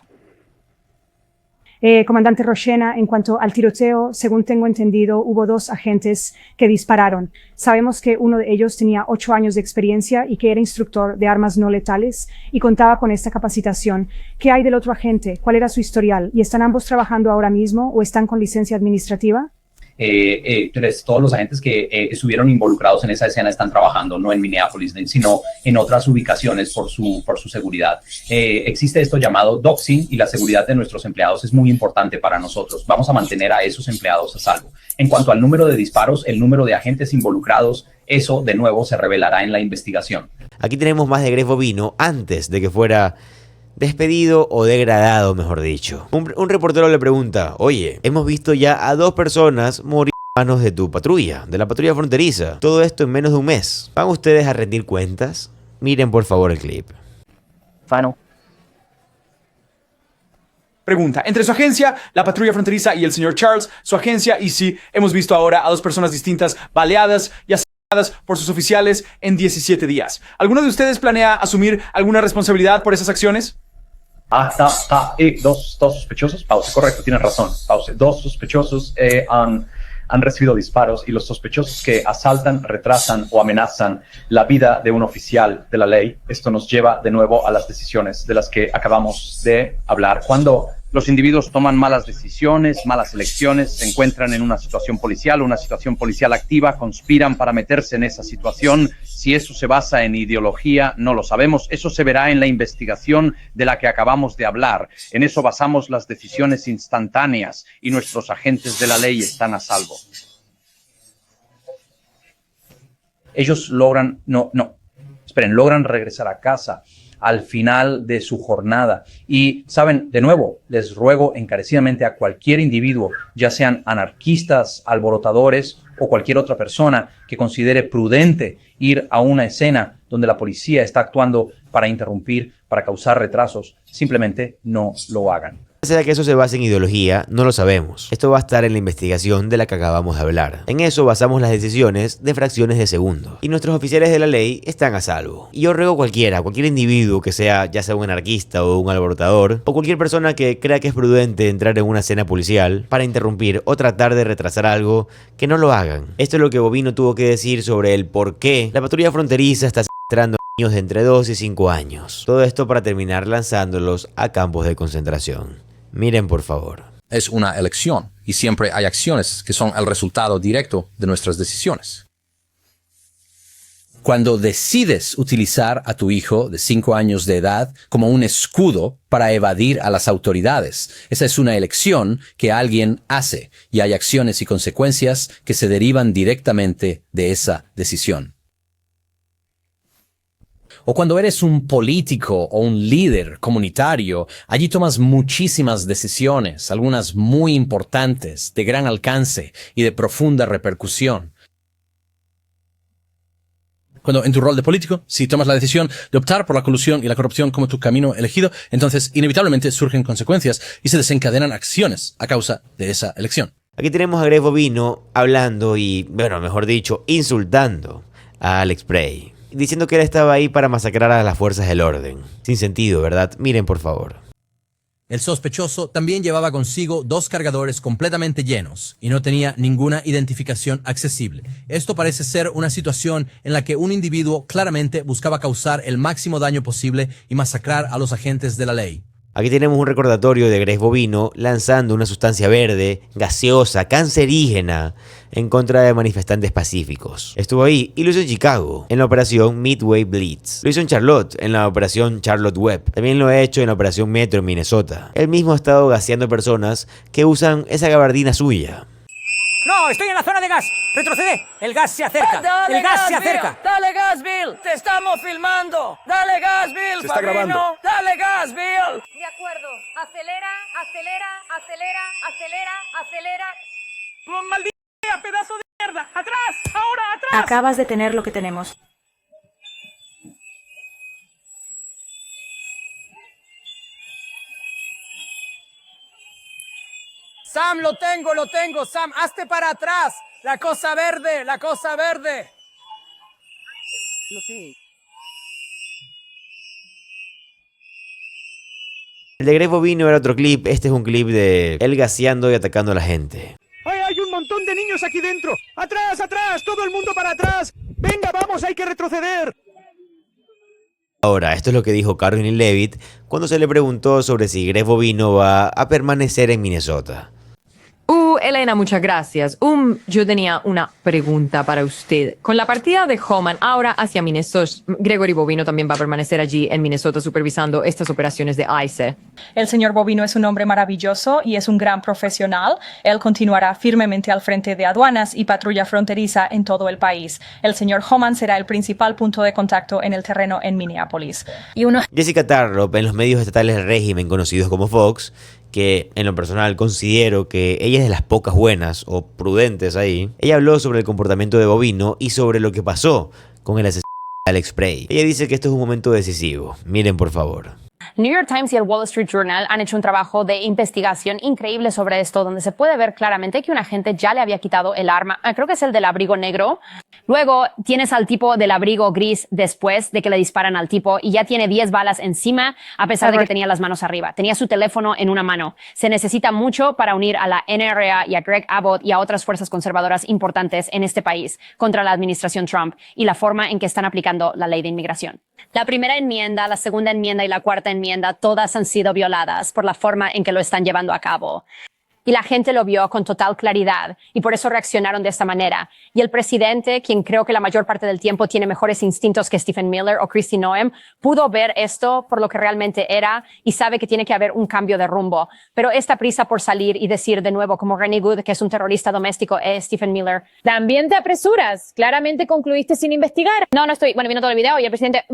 Comandante Rochena, en cuanto al tiroteo, según tengo entendido, hubo 2 agentes que dispararon. Sabemos que uno de ellos tenía 8 años de experiencia y que era instructor de armas no letales y contaba con esta capacitación. ¿Qué hay del otro agente? ¿Cuál era su historial? ¿Y están ambos trabajando ahora mismo o están con licencia administrativa? Todos los agentes que estuvieron involucrados en esa escena están trabajando no en Minneapolis, sino en otras ubicaciones por su seguridad. Existe esto llamado doxing y la seguridad de nuestros empleados es muy importante para nosotros. Vamos a mantener a esos empleados a salvo. En cuanto al número de disparos, el número de agentes involucrados, eso de nuevo se revelará en la investigación. Aquí tenemos más de Greg Bovino antes de que fuera despedido o degradado, mejor dicho. Un reportero le pregunta: oye, hemos visto ya a 2 personas morir a manos de tu patrulla, de la patrulla fronteriza. Todo esto en menos de un mes. ¿Van ustedes a rendir cuentas? Miren por favor el clip. Final. Pregunta: entre su agencia, la patrulla fronteriza, y el señor Charles, su agencia, y sí, hemos visto ahora a 2 personas distintas baleadas y asesinadas por sus oficiales en 17 días. ¿Alguno de ustedes planea asumir alguna responsabilidad por esas acciones? Dos sospechosos, pause, correcto, tienes razón, pause. Dos sospechosos han recibido disparos y los sospechosos que asaltan, retrasan o amenazan la vida de un oficial de la ley. Esto nos lleva de nuevo a las decisiones de las que acabamos de hablar. Cuando los individuos toman malas decisiones, malas elecciones, se encuentran en una situación policial activa, conspiran para meterse en esa situación. Si eso se basa en ideología, no lo sabemos. Eso se verá en la investigación de la que acabamos de hablar. En eso basamos las decisiones instantáneas y nuestros agentes de la ley están a salvo. Ellos logran regresar a casa al final de su jornada. Y, saben, de nuevo, les ruego encarecidamente a cualquier individuo, ya sean anarquistas, alborotadores o cualquier otra persona que considere prudente ir a una escena donde la policía está actuando para interrumpir, para causar retrasos, simplemente no lo hagan. Sea que eso se base en ideología, no lo sabemos. Esto va a estar en la investigación de la que acabamos de hablar. En eso basamos las decisiones de fracciones de segundo. Y nuestros oficiales de la ley están a salvo. Y yo ruego a cualquier individuo que sea, ya sea un anarquista o un alborotador, o cualquier persona que crea que es prudente entrar en una escena policial para interrumpir o tratar de retrasar algo, que no lo hagan. Esto es lo que Bovino tuvo que decir sobre el por qué la patrulla fronteriza está secuestrando a niños de entre 2 y 5 años. Todo esto para terminar lanzándolos a campos de concentración. Miren, por favor. Es una elección y siempre hay acciones que son el resultado directo de nuestras decisiones. Cuando decides utilizar a tu hijo de 5 años de edad como un escudo para evadir a las autoridades, esa es una elección que alguien hace y hay acciones y consecuencias que se derivan directamente de esa decisión. O cuando eres un político o un líder comunitario, allí tomas muchísimas decisiones, algunas muy importantes, de gran alcance y de profunda repercusión. Cuando en tu rol de político, si tomas la decisión de optar por la colusión y la corrupción como tu camino elegido, entonces inevitablemente surgen consecuencias y se desencadenan acciones a causa de esa elección. Aquí tenemos a Greg Bovino hablando y, bueno, mejor dicho, insultando a Alex Spray, diciendo que él estaba ahí para masacrar a las fuerzas del orden. Sin sentido, ¿verdad? Miren, por favor. El sospechoso también llevaba consigo 2 cargadores completamente llenos y no tenía ninguna identificación accesible. Esto parece ser una situación en la que un individuo claramente buscaba causar el máximo daño posible y masacrar a los agentes de la ley. Aquí tenemos un recordatorio de Greg Bovino lanzando una sustancia verde, gaseosa, cancerígena, en contra de manifestantes pacíficos. Estuvo ahí y lo hizo en Chicago, en la operación Midway Blitz. Lo hizo en Charlotte, en la operación Charlotte Web. También lo ha hecho en la operación Metro en Minnesota. Él mismo ha estado gaseando personas que usan esa gabardina suya. ¡No! ¡Estoy en la zona de gas! ¡Retrocede! ¡El gas se acerca! ¡El gas se acerca! ¡Dale gas, Bill! ¡Te estamos filmando! ¡Dale gas, Bill! Se está grabando. ¡Dale gas, Bill! De acuerdo. Acelera, acelera, acelera, acelera, acelera. ¡Maldita pedazo de mierda! ¡Atrás! ¡Ahora, atrás! Acabas de tener lo que tenemos. Sam, lo tengo, Sam, hazte para atrás. La cosa verde, la cosa verde. Lo sé. El de Greg Bovino era otro clip, este es un clip de él gaseando y atacando a la gente. ¡Ay, hay un montón de niños aquí dentro! ¡Atrás, atrás! ¡Todo el mundo para atrás! ¡Venga, vamos, hay que retroceder! Ahora, esto es lo que dijo Caroline Leavitt cuando se le preguntó sobre si Greg Bovino va a permanecer en Minnesota. Elena, muchas gracias. Yo tenía una pregunta para usted. Con la partida de Homan ahora hacia Minnesota, Gregory Bovino también va a permanecer allí en Minnesota supervisando estas operaciones de ICE. El señor Bovino es un hombre maravilloso y es un gran profesional. Él continuará firmemente al frente de aduanas y patrulla fronteriza en todo el país. El señor Homan será el principal punto de contacto en el terreno en Minneapolis. Jessica Tarrop, en los medios estatales del régimen conocidos como Fox, que en lo personal considero que ella es de las pocas buenas o prudentes ahí, ella habló sobre el comportamiento de Bovino y sobre lo que pasó con el asesino de Alex Spray. Ella dice que esto es un momento decisivo. Miren, por favor. El New York Times y el Wall Street Journal han hecho un trabajo de investigación increíble sobre esto, donde se puede ver claramente que un agente ya le había quitado el arma. Creo que es el del abrigo negro. Luego tienes al tipo del abrigo gris después de que le disparan al tipo y ya tiene 10 balas encima, a pesar de que tenía las manos arriba. Tenía su teléfono en una mano. Se necesita mucho para unir a la NRA y a Greg Abbott y a otras fuerzas conservadoras importantes en este país contra la administración Trump y la forma en que están aplicando la ley de inmigración. La primera enmienda, la segunda enmienda y la cuarta enmienda, todas han sido violadas por la forma en que lo están llevando a cabo. Y la gente lo vio con total claridad y por eso reaccionaron de esta manera. Y el presidente, quien creo que la mayor parte del tiempo tiene mejores instintos que Stephen Miller o Kristi Noem, pudo ver esto por lo que realmente era y sabe que tiene que haber un cambio de rumbo. Pero esta prisa por salir y decir de nuevo como Rennie Good que es un terrorista doméstico es Stephen Miller. También te apresuras. Claramente concluiste sin investigar. No estoy. Bueno, vino todo el video y el presidente...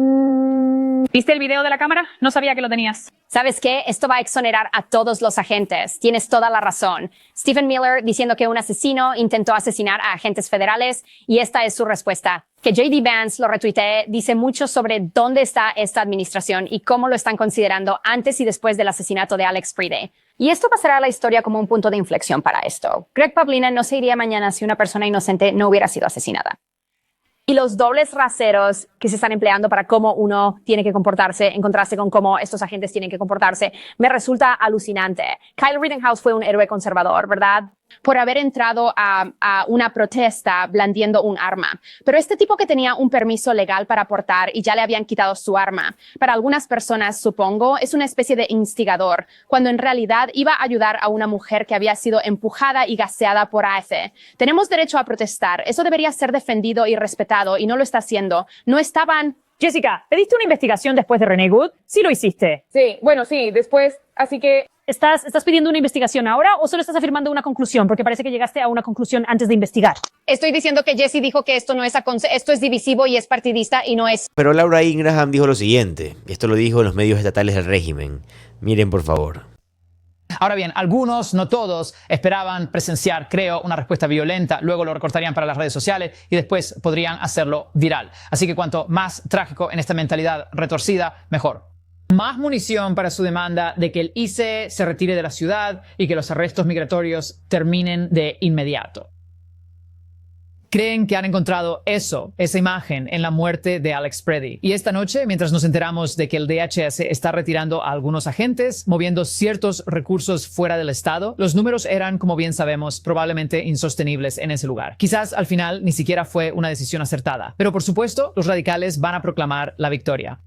¿Viste el video de la cámara? No sabía que lo tenías. ¿Sabes qué? Esto va a exonerar a todos los agentes. Tienes toda la razón. Stephen Miller diciendo que un asesino intentó asesinar a agentes federales y esta es su respuesta. Que J.D. Vance lo retuitee dice mucho sobre dónde está esta administración y cómo lo están considerando antes y después del asesinato de Alex Freide. Y esto pasará a la historia como un punto de inflexión para esto. Greg Pavlina no se iría mañana si una persona inocente no hubiera sido asesinada. Y los dobles raseros que se están empleando para cómo uno tiene que comportarse en contraste con cómo estos agentes tienen que comportarse, me resulta alucinante. Kyle Rittenhouse fue un héroe conservador, ¿verdad? Por haber entrado a una protesta blandiendo un arma. Pero este tipo que tenía un permiso legal para portar y ya le habían quitado su arma, para algunas personas, supongo, es una especie de instigador, cuando en realidad iba a ayudar a una mujer que había sido empujada y gaseada por AF. Tenemos derecho a protestar. Eso debería ser defendido y respetado y no lo está haciendo. No estaban... Jessica, ¿pediste una investigación después de Renee Good? Sí lo hiciste. Sí, bueno, sí, después, así que... ¿Estás pidiendo una investigación ahora o solo estás afirmando una conclusión? Porque parece que llegaste a una conclusión antes de investigar. Estoy diciendo que Jesse dijo que esto es divisivo y es partidista y no es... Pero Laura Ingraham dijo lo siguiente, y esto lo dijo en los medios estatales del régimen. Miren, por favor. Ahora bien, algunos, no todos, esperaban presenciar, creo, una respuesta violenta, luego lo recortarían para las redes sociales y después podrían hacerlo viral. Así que cuanto más trágico en esta mentalidad retorcida, mejor. Más munición para su demanda de que el ICE se retire de la ciudad y que los arrestos migratorios terminen de inmediato. Creen que han encontrado esa imagen en la muerte de Alex Freide. Y esta noche, mientras nos enteramos de que el DHS está retirando a algunos agentes, moviendo ciertos recursos fuera del estado, los números eran, como bien sabemos, probablemente insostenibles en ese lugar. Quizás al final ni siquiera fue una decisión acertada. Pero por supuesto, los radicales van a proclamar la victoria.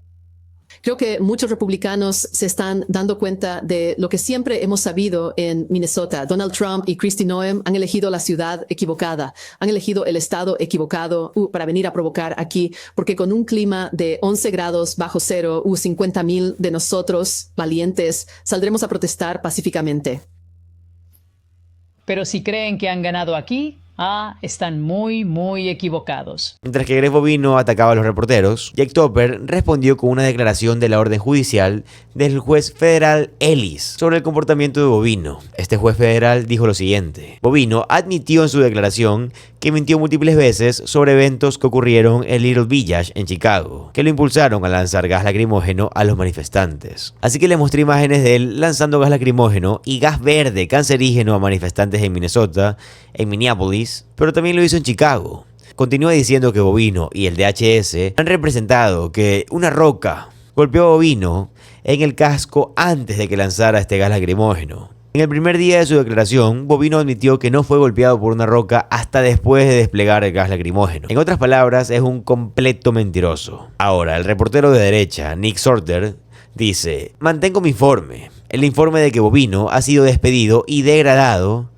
Creo que muchos republicanos se están dando cuenta de lo que siempre hemos sabido en Minnesota. Donald Trump y Kristi Noem han elegido la ciudad equivocada, han elegido el estado equivocado para venir a provocar aquí, porque con un clima de 11 grados bajo cero, 50,000 de nosotros, valientes, saldremos a protestar pacíficamente. Pero si creen que han ganado aquí, están muy equivocados. Mientras que Greg Bovino atacaba a los reporteros, Jake Tapper respondió con una declaración de la orden judicial del juez federal Ellis sobre el comportamiento de Bovino. Este juez federal dijo lo siguiente: Bovino admitió en su declaración que mintió múltiples veces sobre eventos que ocurrieron en Little Village en Chicago, que lo impulsaron a lanzar gas lacrimógeno a los manifestantes. Así que le mostré imágenes de él lanzando gas lacrimógeno y gas verde cancerígeno a manifestantes en Minnesota, en Minneapolis, pero también lo hizo en Chicago. Continúa diciendo que Bovino y el DHS han representado que una roca golpeó a Bovino en el casco antes de que lanzara este gas lacrimógeno. En el primer día de su declaración, Bovino admitió que no fue golpeado por una roca hasta después de desplegar el gas lacrimógeno. En otras palabras, es un completo mentiroso. Ahora, el reportero de derecha, Nick Sorter, dice: mantengo mi informe, el informe de que Bovino ha sido despedido y degradado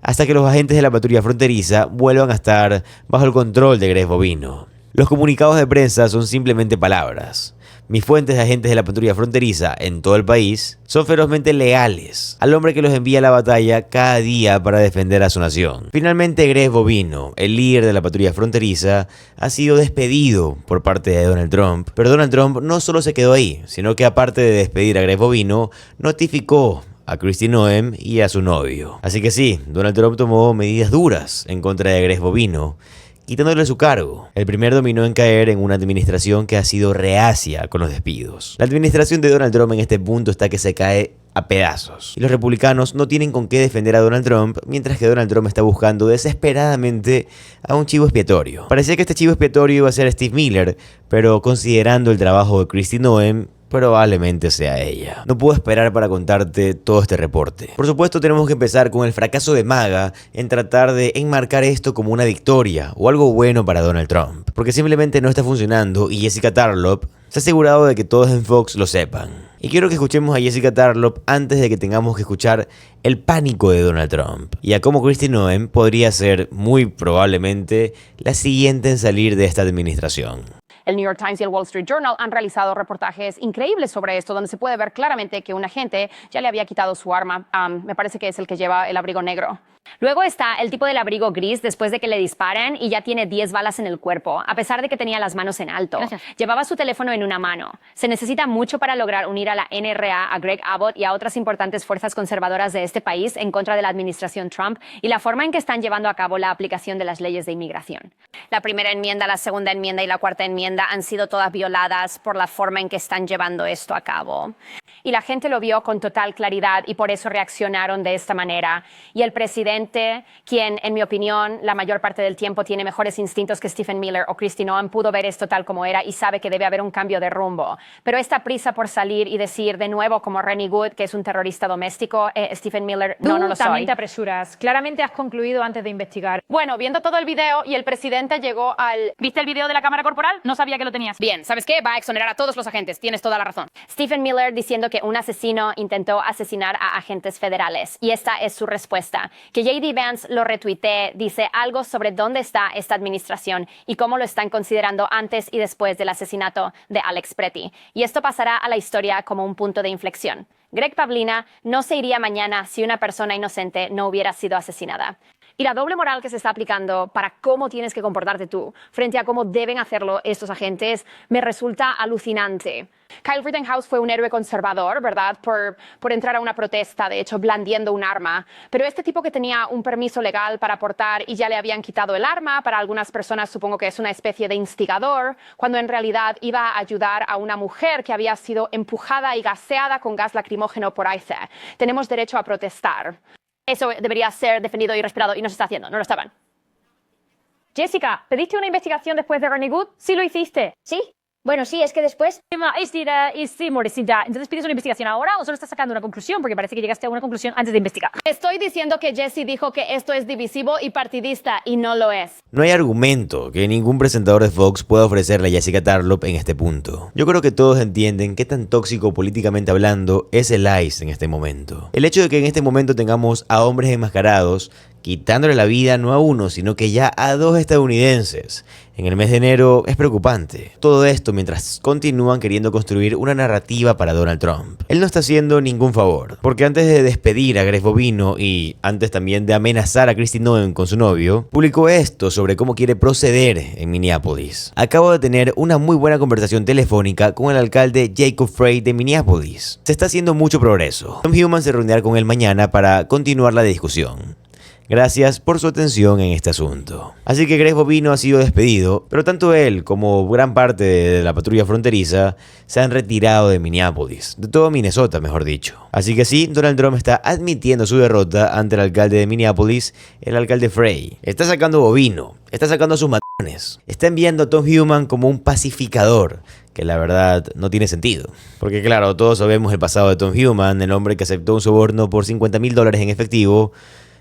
hasta que los agentes de la patrulla fronteriza vuelvan a estar bajo el control de Greg Bovino. Los comunicados de prensa son simplemente palabras. Mis fuentes de agentes de la patrulla fronteriza en todo el país son ferozmente leales al hombre que los envía a la batalla cada día para defender a su nación. Finalmente, Greg Bovino, el líder de la patrulla fronteriza, ha sido despedido por parte de Donald Trump. Pero Donald Trump no solo se quedó ahí, sino que aparte de despedir a Greg Bovino, notificó a Kristi Noem y a su novio. Así que sí, Donald Trump tomó medidas duras en contra de Greg Bovino, quitándole su cargo. El primer dominó en caer en una administración que ha sido reacia con los despidos. La administración de Donald Trump en este punto está que se cae a pedazos. Y los republicanos no tienen con qué defender a Donald Trump, mientras que Donald Trump está buscando desesperadamente a un chivo expiatorio. Parecía que este chivo expiatorio iba a ser Steve Miller, pero considerando el trabajo de Kristi Noem, probablemente sea ella. No puedo esperar para contarte todo este reporte. Por supuesto, tenemos que empezar con el fracaso de MAGA en tratar de enmarcar esto como una victoria o algo bueno para Donald Trump, porque simplemente no está funcionando y Jessica Tarlop se ha asegurado de que todos en Fox lo sepan. Y quiero que escuchemos a Jessica Tarlop antes de que tengamos que escuchar el pánico de Donald Trump y a cómo Kristi Noem podría ser muy probablemente la siguiente en salir de esta administración. El New York Times y el Wall Street Journal han realizado reportajes increíbles sobre esto, donde se puede ver claramente que un agente ya le había quitado su arma. Me parece que es el que lleva el abrigo negro. Luego está el tipo del abrigo gris después de que le disparen y ya tiene 10 balas en el cuerpo, a pesar de que tenía las manos en alto. Gracias. Llevaba su teléfono en una mano. Se necesita mucho para lograr unir a la NRA, a Greg Abbott y a otras importantes fuerzas conservadoras de este país en contra de la administración Trump y la forma en que están llevando a cabo la aplicación de las leyes de inmigración. La primera enmienda, la segunda enmienda y la cuarta enmienda han sido todas violadas por la forma en que están llevando esto a cabo. Y la gente lo vio con total claridad y por eso reaccionaron de esta manera. Y el presidente, quien en mi opinión la mayor parte del tiempo tiene mejores instintos que Stephen Miller o Kristi Noem, pudo ver esto tal como era y sabe que debe haber un cambio de rumbo. Pero esta prisa por salir y decir de nuevo como Rennie Wood que es un terrorista doméstico, Stephen Miller, no lo soy. También te apresuras. Claramente has concluido antes de investigar. Bueno, viendo todo el video y el presidente llegó al... ¿Viste el video de la cámara corporal? No sabía que lo tenías. Bien, ¿sabes qué? Va a exonerar a todos los agentes. Tienes toda la razón. Stephen Miller diciendo que un asesino intentó asesinar a agentes federales. Y esta es su respuesta. Que J.D. Vance lo retuitee, dice algo sobre dónde está esta administración y cómo lo están considerando antes y después del asesinato de Alex Pretty. Y esto pasará a la historia como un punto de inflexión. Greg Pavlina no se iría mañana si una persona inocente no hubiera sido asesinada. Y la doble moral que se está aplicando para cómo tienes que comportarte tú frente a cómo deben hacerlo estos agentes me resulta alucinante. Kyle Rittenhouse fue un héroe conservador, ¿verdad? Por entrar a una protesta, de hecho, blandiendo un arma. Pero este tipo que tenía un permiso legal para portar y ya le habían quitado el arma, para algunas personas supongo que es una especie de instigador, cuando en realidad iba a ayudar a una mujer que había sido empujada y gaseada con gas lacrimógeno por ICE. Tenemos derecho a protestar. Eso debería ser defendido y respetado y no se está haciendo, no lo estaban. Jessica, ¿pediste una investigación después de Rennie Wood? Sí lo hiciste. ¿Sí? Bueno, sí, es que después... Entonces, ¿pides una investigación ahora o solo estás sacando una conclusión? Porque parece que llegaste a una conclusión antes de investigar. Estoy diciendo que Jesse dijo que esto es divisivo y partidista y no lo es. No hay argumento que ningún presentador de Fox pueda ofrecerle a Jessica Tarlop en este punto. Yo creo que todos entienden qué tan tóxico políticamente hablando es el ICE en este momento. El hecho de que en este momento tengamos a hombres enmascarados quitándole la vida no a uno, sino que ya a 2 estadounidenses en el mes de enero es preocupante. Todo esto mientras continúan queriendo construir una narrativa para Donald Trump. Él no está haciendo ningún favor, porque antes de despedir a Greg Bovino y antes también de amenazar a Kristi Noem con su novio, publicó esto sobre cómo quiere proceder en Minneapolis. Acabo de tener una muy buena conversación telefónica con el alcalde Jacob Frey de Minneapolis. Se está haciendo mucho progreso. Tom Human se reunirá con él mañana para continuar la discusión. Gracias por su atención en este asunto. Así que Greg Bovino ha sido despedido, pero tanto él como gran parte de la patrulla fronteriza se han retirado de Minneapolis, de todo Minnesota mejor dicho. Así que sí, Donald Trump está admitiendo su derrota ante el alcalde de Minneapolis, el alcalde Frey. Está sacando Bovino, está sacando a sus matones, está enviando a Tom Human como un pacificador, que la verdad no tiene sentido. Porque claro, todos sabemos el pasado de Tom Human, el hombre que aceptó un soborno por $50,000 en efectivo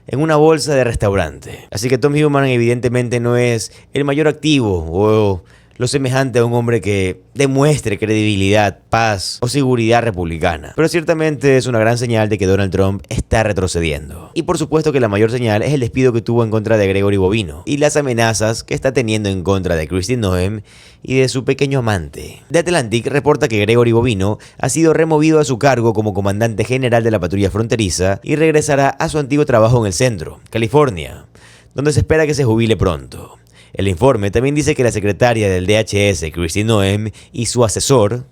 en una bolsa de restaurante. Así que Tom Human evidentemente no es el mayor activo o lo semejante a un hombre que demuestre credibilidad, paz o seguridad republicana. Pero ciertamente es una gran señal de que Donald Trump está retrocediendo. Y por supuesto que la mayor señal es el despido que tuvo en contra de Gregory Bovino y las amenazas que está teniendo en contra de Kristi Noem y de su pequeño amante. The Atlantic reporta que Gregory Bovino ha sido removido a su cargo como comandante general de la patrulla fronteriza y regresará a su antiguo trabajo en el centro, California, donde se espera que se jubile pronto. El informe también dice que la secretaria del DHS, Kristi Noem, y su asesor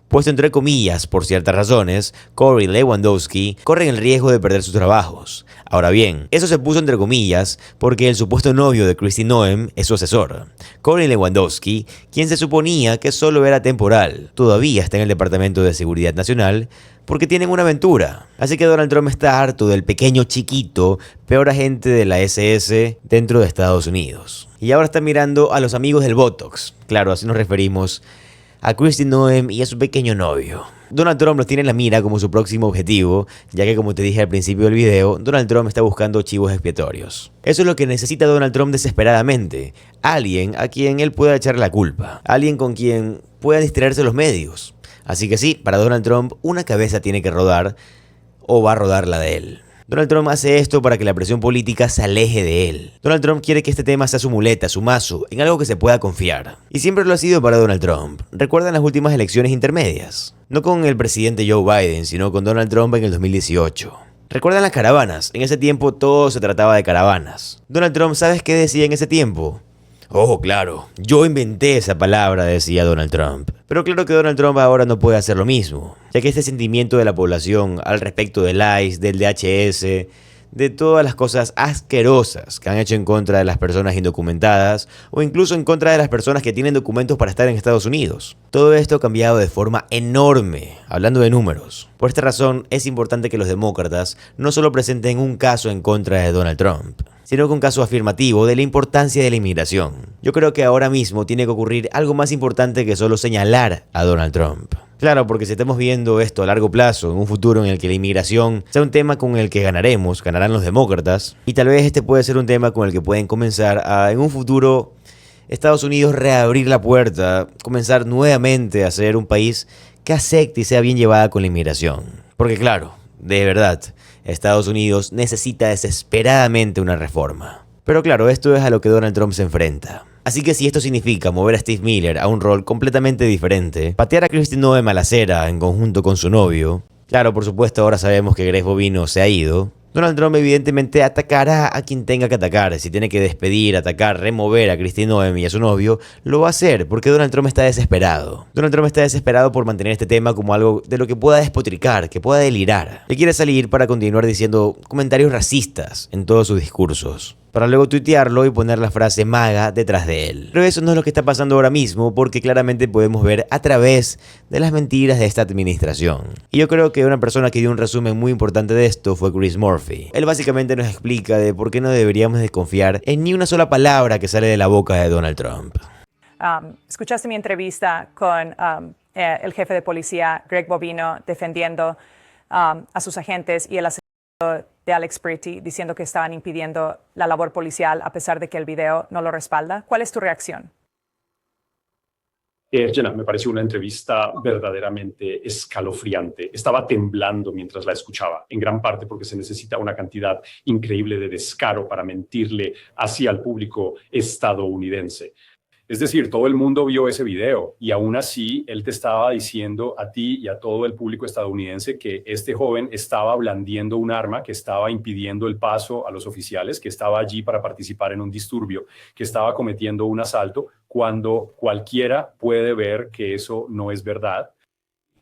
puesto entre comillas por ciertas razones, Corey y Lewandowski corren el riesgo de perder sus trabajos. Ahora bien, eso se puso entre comillas porque el supuesto novio de Kristi Noem es su asesor, Corey Lewandowski, quien se suponía que solo era temporal. Todavía está en el Departamento de Seguridad Nacional porque tienen una aventura. Así que Donald Trump está harto del pequeño chiquito, peor agente de la SS dentro de Estados Unidos. Y ahora está mirando a los amigos del Botox. Claro, así nos referimos a Kristi Noem y a su pequeño novio. Donald Trump los tiene en la mira como su próximo objetivo, ya que como te dije al principio del video, Donald Trump está buscando chivos expiatorios. Eso es lo que necesita Donald Trump desesperadamente. Alguien a quien él pueda echar la culpa. Alguien con quien puedan distraerse los medios. Así que sí, para Donald Trump, una cabeza tiene que rodar, o va a rodar la de él. Donald Trump hace esto para que la presión política se aleje de él. Donald Trump quiere que este tema sea su muleta, su mazo, en algo que se pueda confiar. Y siempre lo ha sido para Donald Trump. ¿Recuerdan las últimas elecciones intermedias? No con el presidente Joe Biden, sino con Donald Trump en el 2018. ¿Recuerdan las caravanas? En ese tiempo todo se trataba de caravanas. Donald Trump, ¿sabes qué decía en ese tiempo? Oh, claro, yo inventé esa palabra, decía Donald Trump. Pero claro que Donald Trump ahora no puede hacer lo mismo, ya que este sentimiento de la población al respecto del ICE, del DHS, de todas las cosas asquerosas que han hecho en contra de las personas indocumentadas o incluso en contra de las personas que tienen documentos para estar en Estados Unidos. Todo esto ha cambiado de forma enorme, hablando de números. Por esta razón es importante que los demócratas no solo presenten un caso en contra de Donald Trump, sino que un caso afirmativo de la importancia de la inmigración. Yo creo que ahora mismo tiene que ocurrir algo más importante que solo señalar a Donald Trump. Claro, porque si estamos viendo esto a largo plazo, en un futuro en el que la inmigración sea un tema con el que ganarán los demócratas, y tal vez este puede ser un tema con el que pueden comenzar a, en un futuro, Estados Unidos reabrir la puerta, comenzar nuevamente a ser un país que acepte y sea bien llevada con la inmigración. Porque claro, de verdad, Estados Unidos necesita desesperadamente una reforma. Pero claro, esto es a lo que Donald Trump se enfrenta. Así que si esto significa mover a Steve Miller a un rol completamente diferente, patear a Kristi Noem a la acera en conjunto con su novio, claro, por supuesto ahora sabemos que Greg Bovino se ha ido, Donald Trump evidentemente atacará a quien tenga que atacar. Si tiene que despedir, atacar, remover a Kristi Noem y a su novio, lo va a hacer porque Donald Trump está desesperado. Donald Trump está desesperado por mantener este tema como algo de lo que pueda despotricar, que pueda delirar. Él quiere salir para continuar diciendo comentarios racistas en todos sus discursos, para luego tuitearlo y poner la frase MAGA detrás de él. Pero eso no es lo que está pasando ahora mismo, porque claramente podemos ver a través de las mentiras de esta administración. Y yo creo que una persona que dio un resumen muy importante de esto fue Chris Murphy. Él básicamente nos explica de por qué no deberíamos desconfiar en ni una sola palabra que sale de la boca de Donald Trump. Escuchaste mi entrevista con el jefe de policía, Greg Bovino, defendiendo a sus agentes y el asesinato de Alex Pretty, diciendo que estaban impidiendo la labor policial a pesar de que el video no lo respalda. ¿Cuál es tu reacción? Jenna, me pareció una entrevista verdaderamente escalofriante. Estaba temblando mientras la escuchaba, en gran parte porque se necesita una cantidad increíble de descaro para mentirle así al público estadounidense. Es decir, todo el mundo vio ese video y aún así él te estaba diciendo a ti y a todo el público estadounidense que este joven estaba blandiendo un arma, que estaba impidiendo el paso a los oficiales, que estaba allí para participar en un disturbio, que estaba cometiendo un asalto, cuando cualquiera puede ver que eso no es verdad.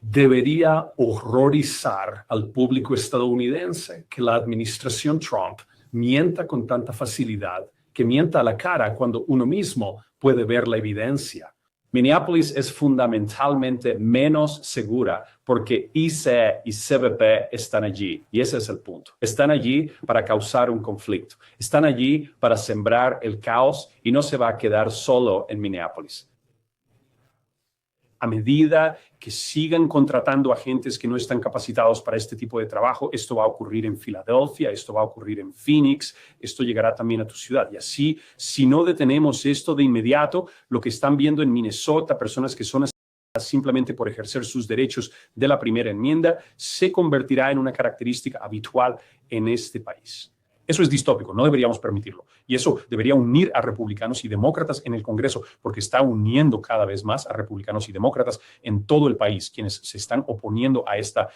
Debería horrorizar al público estadounidense que la administración Trump mienta con tanta facilidad, que mienta a la cara cuando uno mismo puede ver la evidencia. Minneapolis es fundamentalmente menos segura porque ICE y CBP están allí, y ese es el punto. Están allí para causar un conflicto. Están allí para sembrar el caos y no se va a quedar solo en Minneapolis. A medida que sigan contratando agentes que no están capacitados para este tipo de trabajo, esto va a ocurrir en Filadelfia, esto va a ocurrir en Phoenix, esto llegará también a tu ciudad. Y así, si no detenemos esto de inmediato, lo que están viendo en Minnesota, personas que son asesinadas simplemente por ejercer sus derechos de la primera enmienda, se convertirá en una característica habitual en este país. Eso es distópico, no deberíamos permitirlo. Y eso debería unir a republicanos y demócratas en el Congreso, porque está uniendo cada vez más a republicanos y demócratas en todo el país, quienes se están oponiendo a esta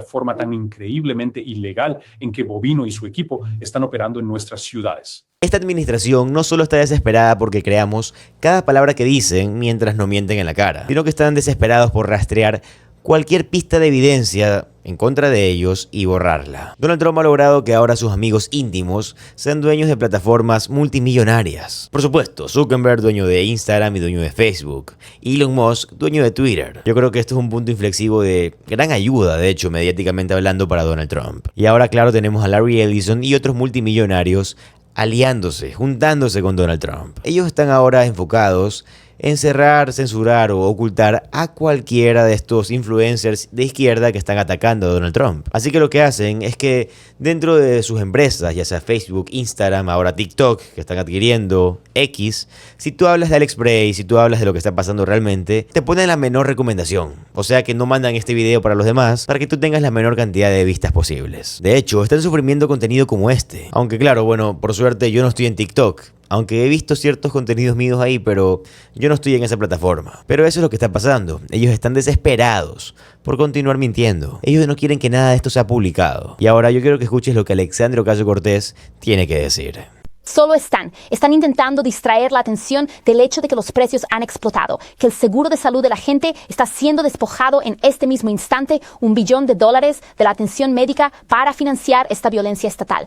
forma tan increíblemente ilegal en que Bovino y su equipo están operando en nuestras ciudades. Esta administración no solo está desesperada porque creamos cada palabra que dicen mientras no mienten en la cara, sino que están desesperados por rastrear cualquier pista de evidencia en contra de ellos y borrarla. Donald Trump ha logrado que ahora sus amigos íntimos sean dueños de plataformas multimillonarias. Por supuesto, Zuckerberg, dueño de Instagram y dueño de Facebook. Elon Musk, dueño de Twitter. Yo creo que esto es un punto inflexivo de gran ayuda, de hecho, mediáticamente hablando, para Donald Trump. Y ahora, claro, tenemos a Larry Ellison y otros multimillonarios aliándose, juntándose con Donald Trump. Ellos están ahora enfocados en cerrar, censurar o ocultar a cualquiera de estos influencers de izquierda que están atacando a Donald Trump. Así que lo que hacen es que dentro de sus empresas, ya sea Facebook, Instagram, ahora TikTok, que están adquiriendo X, si tú hablas de Alex Bray, si tú hablas de lo que está pasando realmente, te ponen la menor recomendación. O sea que no mandan este video para los demás para que tú tengas la menor cantidad de vistas posibles. De hecho, están suprimiendo contenido como este. Aunque claro, bueno, por suerte yo no estoy en TikTok. Aunque he visto ciertos contenidos míos ahí, pero yo no estoy en esa plataforma. Pero eso es lo que está pasando. Ellos están desesperados por continuar mintiendo. Ellos no quieren que nada de esto sea publicado. Y ahora yo quiero que escuches lo que Alexandria Ocasio-Cortez tiene que decir. Solo están intentando distraer la atención del hecho de que los precios han explotado, que el seguro de salud de la gente está siendo despojado en este mismo instante $1 billón de la atención médica para financiar esta violencia estatal.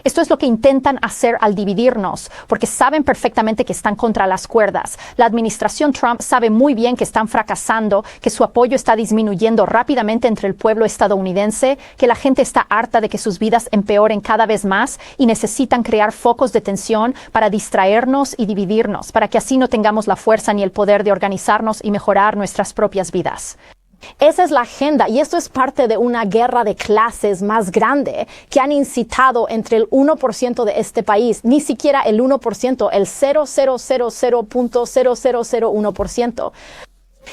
Esto es lo que intentan hacer al dividirnos, porque saben perfectamente que están contra las cuerdas. La administración Trump sabe muy bien que están fracasando, que su apoyo está disminuyendo rápidamente entre el pueblo estadounidense, que la gente está harta de que sus vidas empeoren cada vez más y necesitan crear focos de tensión para distraernos y dividirnos, para que así no tengamos la fuerza ni el poder de organizarnos y mejorar nuestras propias vidas. Esa es la agenda y esto es parte de una guerra de clases más grande que han incitado entre el 1% de este país, ni siquiera el 1%, el 0,000.0001%.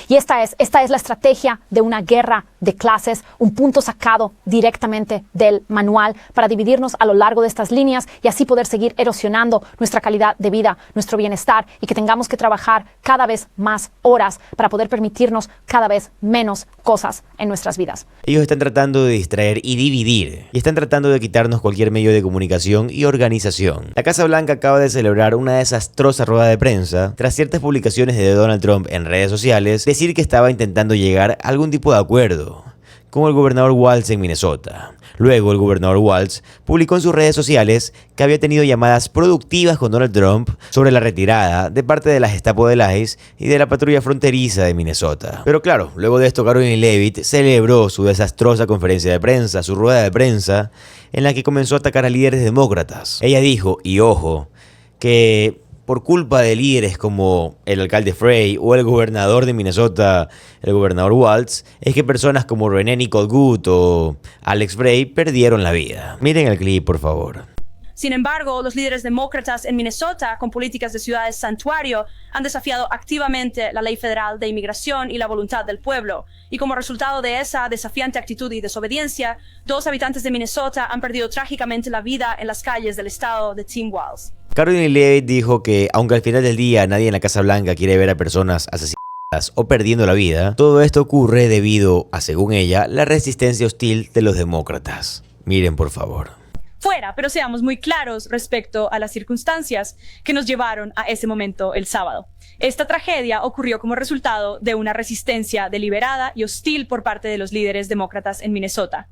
Y esta es la estrategia de una guerra de clases, un punto sacado directamente del manual para dividirnos a lo largo de estas líneas y así poder seguir erosionando nuestra calidad de vida, nuestro bienestar y que tengamos que trabajar cada vez más horas para poder permitirnos cada vez menos cosas en nuestras vidas. Ellos están tratando de distraer y dividir y están tratando de quitarnos cualquier medio de comunicación y organización. La Casa Blanca acaba de celebrar una desastrosa rueda de prensa tras ciertas publicaciones de Donald Trump en redes sociales decir que estaba intentando llegar a algún tipo de acuerdo con el gobernador Walz en Minnesota. Luego el gobernador Walz publicó en sus redes sociales que había tenido llamadas productivas con Donald Trump sobre la retirada de parte de la Gestapo del ICE y de la patrulla fronteriza de Minnesota. Pero claro, luego de esto Caroline Leavitt celebró su desastrosa conferencia de prensa, su rueda de prensa, en la que comenzó a atacar a líderes demócratas. Ella dijo, y ojo, que por culpa de líderes como el alcalde Frey o el gobernador de Minnesota, el gobernador Walz, es que personas como Renee Nicole Goode o Alex Frey perdieron la vida. Miren el clip, por favor. Sin embargo, los líderes demócratas en Minnesota, con políticas de ciudades santuario, han desafiado activamente la ley federal de inmigración y la voluntad del pueblo. Y como resultado de esa desafiante actitud y desobediencia, 2 habitantes de Minnesota han perdido trágicamente la vida en las calles del estado de Tim Walz. Caroline Leavitt dijo que, aunque al final del día nadie en la Casa Blanca quiere ver a personas asesinadas o perdiendo la vida, todo esto ocurre debido a, según ella, la resistencia hostil de los demócratas. Miren, por favor. Fuera, pero seamos muy claros respecto a las circunstancias que nos llevaron a ese momento el sábado. Esta tragedia ocurrió como resultado de una resistencia deliberada y hostil por parte de los líderes demócratas en Minnesota.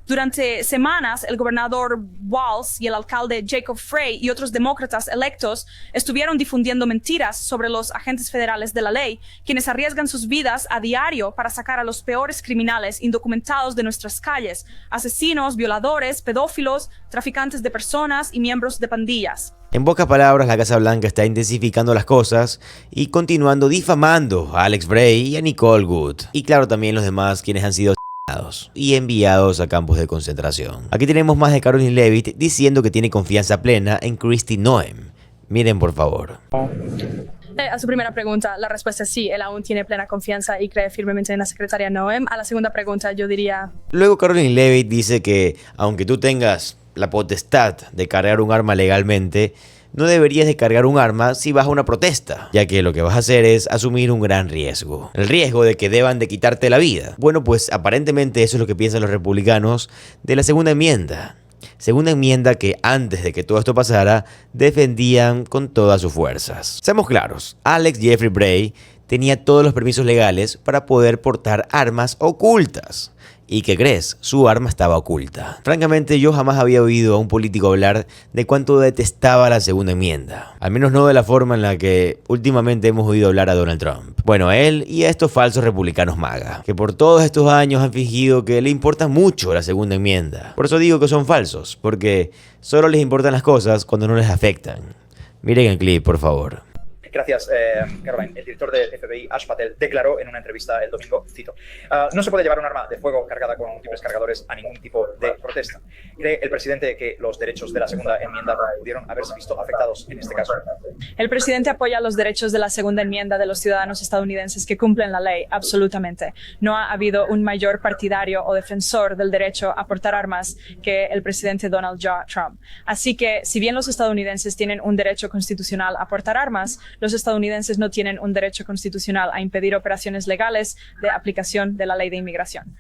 Durante semanas, el gobernador Walz y el alcalde Jacob Frey y otros demócratas electos estuvieron difundiendo mentiras sobre los agentes federales de la ley, quienes arriesgan sus vidas a diario para sacar a los peores criminales indocumentados de nuestras calles, asesinos, violadores, pedófilos, traficantes de personas y miembros de pandillas. En pocas palabras, la Casa Blanca está intensificando las cosas y continuando difamando a Alex Bray y a Nicole Goode. Y claro, también los demás quienes han sido y enviados a campos de concentración. Aquí tenemos más de Caroline Leavitt diciendo que tiene confianza plena en Kristi Noem. Miren, por favor. A su primera pregunta, la respuesta es sí, él aún tiene plena confianza y cree firmemente en la secretaria Noem. A la segunda pregunta, yo diría... Luego Caroline Leavitt dice que, aunque tú tengas la potestad de cargar un arma legalmente, no deberías de cargar un arma si vas a una protesta, ya que lo que vas a hacer es asumir un gran riesgo. El riesgo de que deban de quitarte la vida. Bueno, pues aparentemente eso es lo que piensan los republicanos de la segunda enmienda. Segunda enmienda que antes de que todo esto pasara, defendían con todas sus fuerzas. Seamos claros, Alex Jeffrey Bray tenía todos los permisos legales para poder portar armas ocultas. ¿Y qué crees? Su arma estaba oculta. Francamente, yo jamás había oído a un político hablar de cuánto detestaba la segunda enmienda. Al menos no de la forma en la que últimamente hemos oído hablar a Donald Trump. Bueno, a él y a estos falsos republicanos MAGA, que por todos estos años han fingido que le importa mucho la segunda enmienda. Por eso digo que son falsos, porque solo les importan las cosas cuando no les afectan. Miren el clip, por favor. Gracias, Caroline. El director del FBI, Ash Patel, declaró en una entrevista el domingo, cito, no se puede llevar un arma de fuego cargada con múltiples cargadores a ningún tipo de protesta. ¿Cree el presidente que los derechos de la segunda enmienda pudieron haberse visto afectados en este caso? El presidente apoya los derechos de la segunda enmienda de los ciudadanos estadounidenses que cumplen la ley, absolutamente. No ha habido un mayor partidario o defensor del derecho a portar armas que el presidente Donald J. Trump. Así que, si bien los estadounidenses tienen un derecho constitucional a portar armas, los estadounidenses no tienen un derecho constitucional a impedir operaciones legales de aplicación de la ley de inmigración.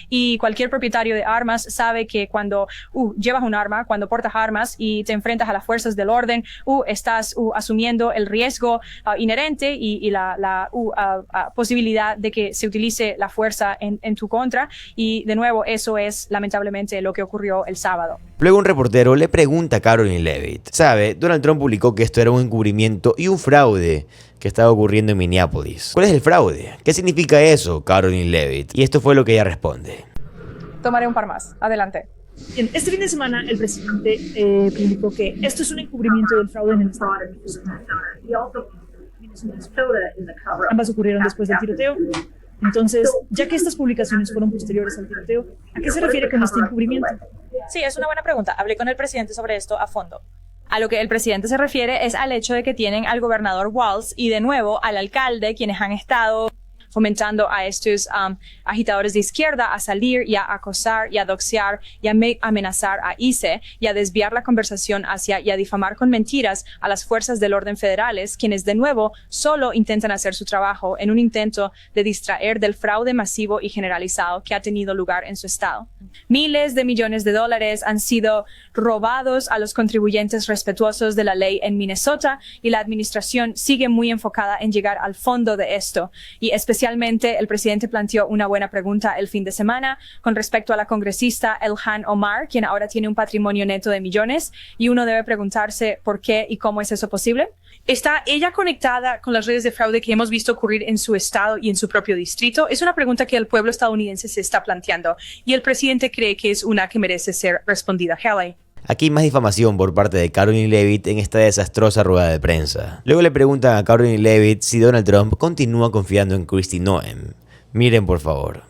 Y cualquier propietario de armas sabe que cuando llevas un arma, cuando portas armas y te enfrentas a las fuerzas del orden, estás asumiendo el riesgo inherente y la posibilidad de que se utilice la fuerza en tu contra. Y de nuevo, eso es lamentablemente lo que ocurrió el sábado. Luego un reportero le pregunta a Caroline Leavitt, ¿sabe? Donald Trump publicó que esto era un encubrimiento y un fraude que estaba ocurriendo en Minneapolis. ¿Cuál es el fraude? ¿Qué significa eso, Caroline Leavitt? Y esto fue lo que ella responde. Tomaré un par más. Adelante. Bien, este fin de semana el presidente publicó que esto es un encubrimiento del fraude en el estado de Minnesota. Ambas ocurrieron después del tiroteo. Entonces, ya que estas publicaciones fueron posteriores al tiroteo, ¿a qué se refiere con este encubrimiento? Sí, es una buena pregunta. Hablé con el presidente sobre esto a fondo. A lo que el presidente se refiere es al hecho de que tienen al gobernador Walz y de nuevo al alcalde, quienes han estado fomentando a estos agitadores de izquierda a salir y a acosar y a doxear y a amenazar a ICE y a desviar la conversación y a difamar con mentiras a las fuerzas del orden federales, quienes de nuevo solo intentan hacer su trabajo en un intento de distraer del fraude masivo y generalizado que ha tenido lugar en su estado. Miles de millones de dólares han sido robados a los contribuyentes respetuosos de la ley en Minnesota y la administración sigue muy enfocada en llegar al fondo de esto. Y especialmente el presidente planteó una buena pregunta el fin de semana con respecto a la congresista Ilhan Omar, quien ahora tiene un patrimonio neto de millones, y uno debe preguntarse por qué y cómo es eso posible. ¿Está ella conectada con las redes de fraude que hemos visto ocurrir en su estado y en su propio distrito? Es una pregunta que el pueblo estadounidense se está planteando y el presidente cree que es una que merece ser respondida. Haley. Aquí hay más difamación por parte de Caroline Leavitt en esta desastrosa rueda de prensa. Luego le preguntan a Caroline Leavitt si Donald Trump continúa confiando en Kristi Noem. Miren por favor.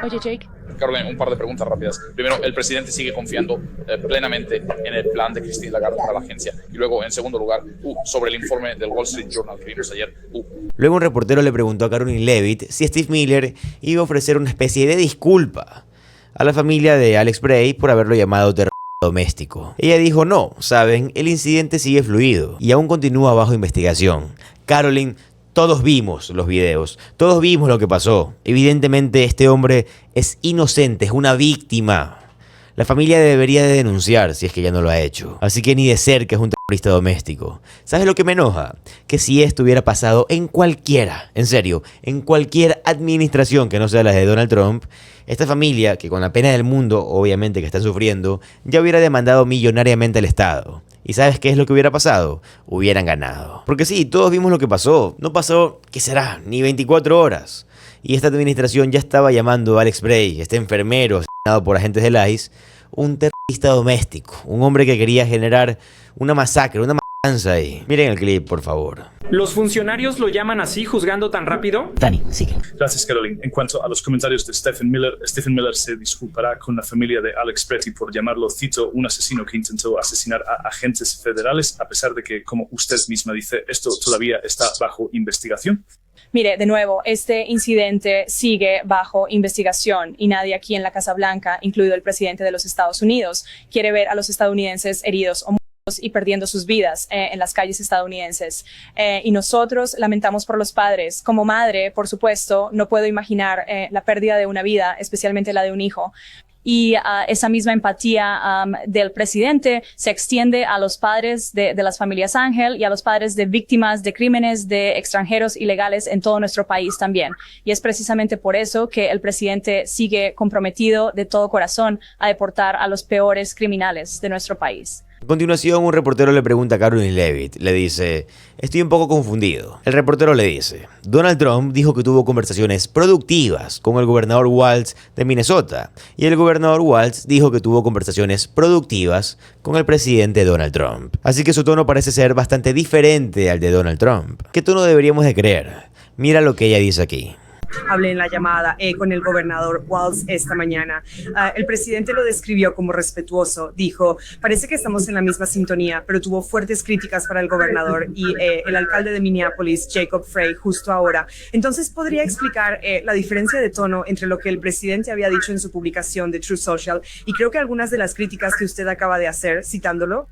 Oye, Jake. Caroline, un par de preguntas rápidas. Primero, el presidente sigue confiando plenamente en el plan de Christine Lagarde para la agencia. Y luego, en segundo lugar, sobre el informe del Wall Street Journal que vimos ayer. Luego un reportero le preguntó a Caroline Leavitt si Steve Miller iba a ofrecer una especie de disculpa a la familia de Alex Bray por haberlo llamado terrorista doméstico. Ella dijo no, saben, el incidente sigue fluido y aún continúa bajo investigación. Caroline, todos vimos los videos, todos vimos lo que pasó. Evidentemente este hombre es inocente, es una víctima. La familia debería de denunciar si es que ya no lo ha hecho. Así que ni de cerca es un terrorista doméstico. ¿Sabes lo que me enoja? Que si esto hubiera pasado en cualquiera, en serio, en cualquier administración que no sea la de Donald Trump, esta familia, que con la pena del mundo, obviamente que están sufriendo, ya hubiera demandado millonariamente al Estado. ¿Y sabes qué es lo que hubiera pasado? Hubieran ganado. Porque sí, todos vimos lo que pasó. No pasó, ¿qué será? Ni 24 horas. Y esta administración ya estaba llamando a Alex Bray, este enfermero asesinado por agentes del ICE, un terrorista doméstico. Un hombre que quería generar una masacre, una matanza ahí. Miren el clip, por favor. ¿Los funcionarios lo llaman así, juzgando tan rápido? Dani, sigue. Gracias, Caroline. En cuanto a los comentarios de Stephen Miller se disculpará con la familia de Alex Bray por llamarlo, cito, un asesino que intentó asesinar a agentes federales, a pesar de que, como usted misma dice, esto todavía está bajo investigación. Mire, de nuevo, este incidente sigue bajo investigación y nadie aquí en la Casa Blanca, incluido el presidente de los Estados Unidos, quiere ver a los estadounidenses heridos o muertos y perdiendo sus vidas en las calles estadounidenses. Y nosotros lamentamos por los padres. Como madre, por supuesto, no puedo imaginar la pérdida de una vida, especialmente la de un hijo. y esa misma empatía del presidente se extiende a los padres de las familias Ángel y a los padres de víctimas de crímenes de extranjeros ilegales en todo nuestro país también. Y es precisamente por eso que el presidente sigue comprometido de todo corazón a deportar a los peores criminales de nuestro país. A continuación, un reportero le pregunta a Caroline Leavitt. Le dice: estoy un poco confundido. El reportero le dice: Donald Trump dijo que tuvo conversaciones productivas con el gobernador Walz de Minnesota. Y el gobernador Walz dijo que tuvo conversaciones productivas con el presidente Donald Trump. Así que su tono parece ser bastante diferente al de Donald Trump. ¿Qué tono deberíamos de creer? Mira lo que ella dice aquí. Hablé en la llamada con el gobernador Walz esta mañana. El presidente lo describió como respetuoso. Dijo: parece que estamos en la misma sintonía, pero tuvo fuertes críticas para el gobernador y el alcalde de Minneapolis, Jacob Frey, justo ahora. Entonces, ¿podría explicar la diferencia de tono entre lo que el presidente había dicho en su publicación de Truth Social y creo que algunas de las críticas que usted acaba de hacer, citándolo?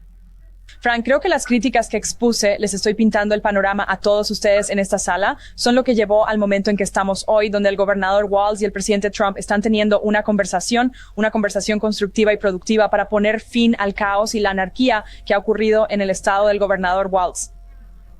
Frank, creo que las críticas que expuse, les estoy pintando el panorama a todos ustedes en esta sala, son lo que llevó al momento en que estamos hoy, donde el gobernador Walz y el presidente Trump están teniendo una conversación constructiva y productiva para poner fin al caos y la anarquía que ha ocurrido en el estado del gobernador Walz.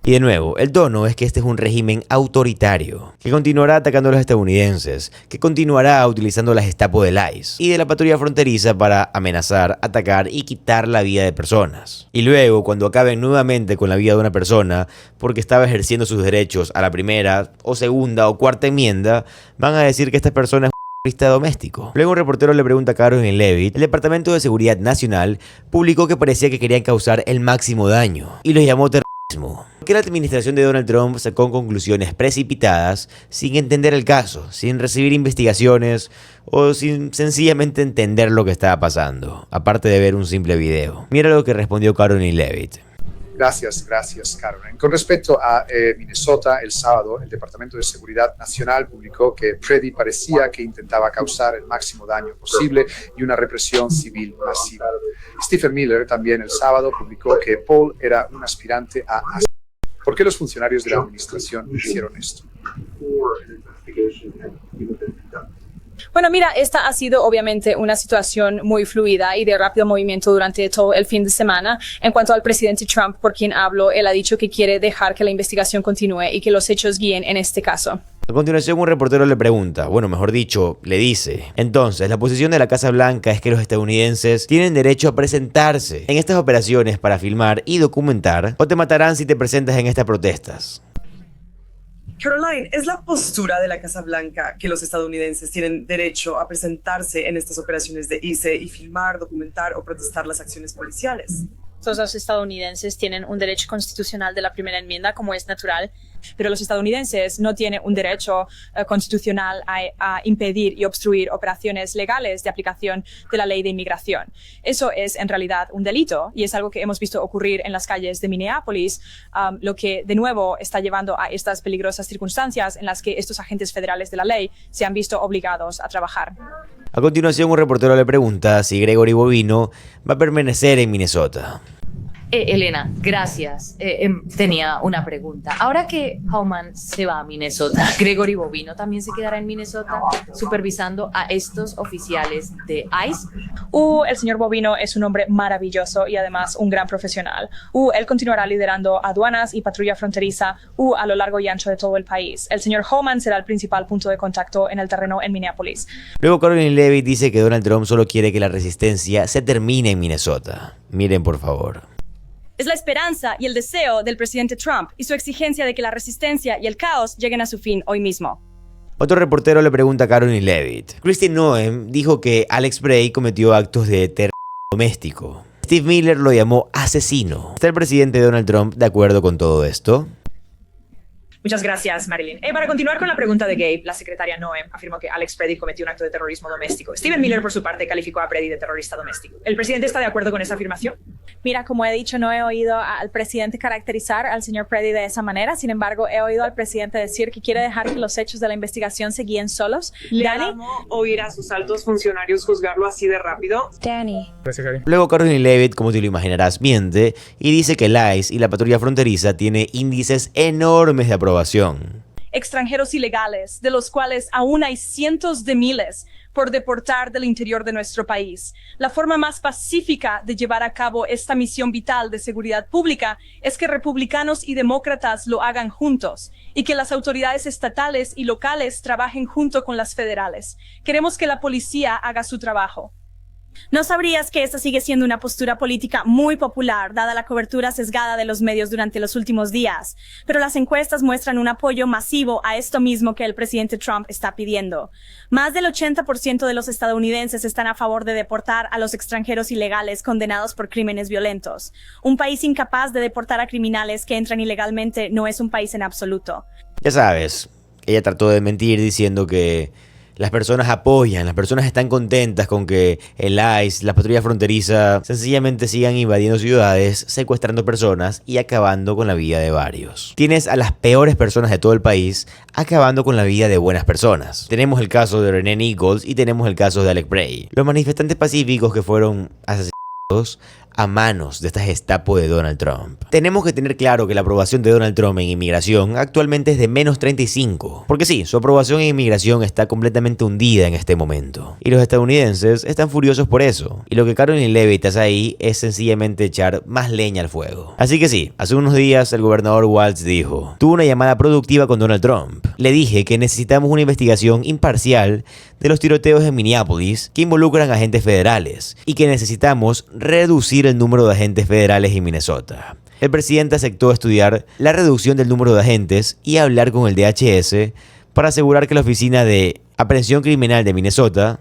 Y de nuevo, el tono es que este es un régimen autoritario, que continuará atacando a los estadounidenses, que continuará utilizando la Gestapo del ICE y de la patrulla fronteriza para amenazar, atacar y quitar la vida de personas. Y luego, cuando acaben nuevamente con la vida de una persona porque estaba ejerciendo sus derechos a la primera o segunda o cuarta enmienda, van a decir que esta persona es un terrorista doméstico. Luego un reportero le pregunta a Caroline Leavitt: el Departamento de Seguridad Nacional publicó que parecía que querían causar el máximo daño y los llamó terrorismo. Que la administración de Donald Trump sacó conclusiones precipitadas sin entender el caso, sin recibir investigaciones o sin sencillamente entender lo que estaba pasando, aparte de ver un simple video. Mira lo que respondió Caroline Leavitt. Gracias, Caroline. Con respecto a Minnesota, el sábado, el Departamento de Seguridad Nacional publicó que Freddy parecía que intentaba causar el máximo daño posible y una represión civil masiva. Stephen Miller también el sábado publicó que Paul era un aspirante a asesino. ¿Por qué los funcionarios de la administración hicieron esto? Bueno, mira, esta ha sido obviamente una situación muy fluida y de rápido movimiento durante todo el fin de semana. En cuanto al presidente Trump, por quien hablo, él ha dicho que quiere dejar que la investigación continúe y que los hechos guíen en este caso. A continuación, un reportero le pregunta, bueno, mejor dicho, le dice: entonces, la posición de la Casa Blanca es que los estadounidenses tienen derecho a presentarse en estas operaciones para filmar y documentar, o te matarán si te presentas en estas protestas. Caroline, ¿es la postura de la Casa Blanca que los estadounidenses tienen derecho a presentarse en estas operaciones de ICE y filmar, documentar o protestar las acciones policiales? Todos los estadounidenses tienen un derecho constitucional de la primera enmienda, como es natural, pero los estadounidenses no tienen un derecho constitucional a impedir y obstruir operaciones legales de aplicación de la ley de inmigración. Eso es en realidad un delito y es algo que hemos visto ocurrir en las calles de Minneapolis, lo que de nuevo está llevando a estas peligrosas circunstancias en las que estos agentes federales de la ley se han visto obligados a trabajar. A continuación, un reportero le pregunta si Gregory Bovino va a permanecer en Minnesota. Elena, gracias. Tenía una pregunta. Ahora que Homan se va a Minnesota, ¿Gregory Bovino también se quedará en Minnesota supervisando a estos oficiales de ICE? El señor Bovino es un hombre maravilloso y además un gran profesional. Él continuará liderando aduanas y patrulla fronteriza a lo largo y ancho de todo el país. El señor Homan será el principal punto de contacto en el terreno en Minneapolis. Luego Caroline Leavitt dice que Donald Trump solo quiere que la resistencia se termine en Minnesota. Miren, por favor. Es la esperanza y el deseo del presidente Trump y su exigencia de que la resistencia y el caos lleguen a su fin hoy mismo. Otro reportero le pregunta a Caroline Leavitt. Kristi Noem dijo que Alex Bray cometió actos de terror doméstico. Steve Miller lo llamó asesino. ¿Está el presidente Donald Trump de acuerdo con todo esto? Muchas gracias, Marilyn. Para continuar con la pregunta de Gabe, la secretaria Noem afirmó que Alex Preddy cometió un acto de terrorismo doméstico. Stephen Miller, por su parte, calificó a Preddy de terrorista doméstico. ¿El presidente está de acuerdo con esa afirmación? Mira, como he dicho, no he oído al presidente caracterizar al señor Preddy de esa manera. Sin embargo, he oído al presidente decir que quiere dejar que los hechos de la investigación se guíen solos. ¿Le Dani, alarmó oír a sus altos funcionarios juzgarlo así de rápido? Danny. Luego Caroline Leavitt, como te lo imaginarás, miente y dice que el ICE y la patrulla fronteriza tiene índices enormes de aprobación. Extranjeros ilegales, de los cuales aún hay cientos de miles, por deportar del interior de nuestro país. La forma más pacífica de llevar a cabo esta misión vital de seguridad pública es que republicanos y demócratas lo hagan juntos y que las autoridades estatales y locales trabajen junto con las federales. Queremos que la policía haga su trabajo. ¿No sabrías que esta sigue siendo una postura política muy popular, dada la cobertura sesgada de los medios durante los últimos días? Pero las encuestas muestran un apoyo masivo a esto mismo que el presidente Trump está pidiendo. Más del 80% de los estadounidenses están a favor de deportar a los extranjeros ilegales condenados por crímenes violentos. Un país incapaz de deportar a criminales que entran ilegalmente no es un país en absoluto. Ya sabes, ella trató de mentir diciendo que las personas apoyan, las personas están contentas con que el ICE, la patrulla fronteriza, sencillamente sigan invadiendo ciudades, secuestrando personas y acabando con la vida de varios. Tienes a las peores personas de todo el país acabando con la vida de buenas personas. Tenemos el caso de René Nichols y tenemos el caso de Alec Bray, los manifestantes pacíficos que fueron asesinados a manos de esta Gestapo de Donald Trump. Tenemos que tener claro que la aprobación de Donald Trump en inmigración actualmente es de menos 35. Porque sí, su aprobación en inmigración está completamente hundida en este momento. Y los estadounidenses están furiosos por eso. Y lo que Caroline Leavitt hace ahí es sencillamente echar más leña al fuego. Así que sí, hace unos días el gobernador Walz dijo: tuvo una llamada productiva con Donald Trump. Le dije que necesitamos una investigación imparcial de los tiroteos en Minneapolis que involucran agentes federales y que necesitamos reducir el número de agentes federales en Minnesota. El presidente aceptó estudiar la reducción del número de agentes y hablar con el DHS para asegurar que la Oficina de Aprehensión Criminal de Minnesota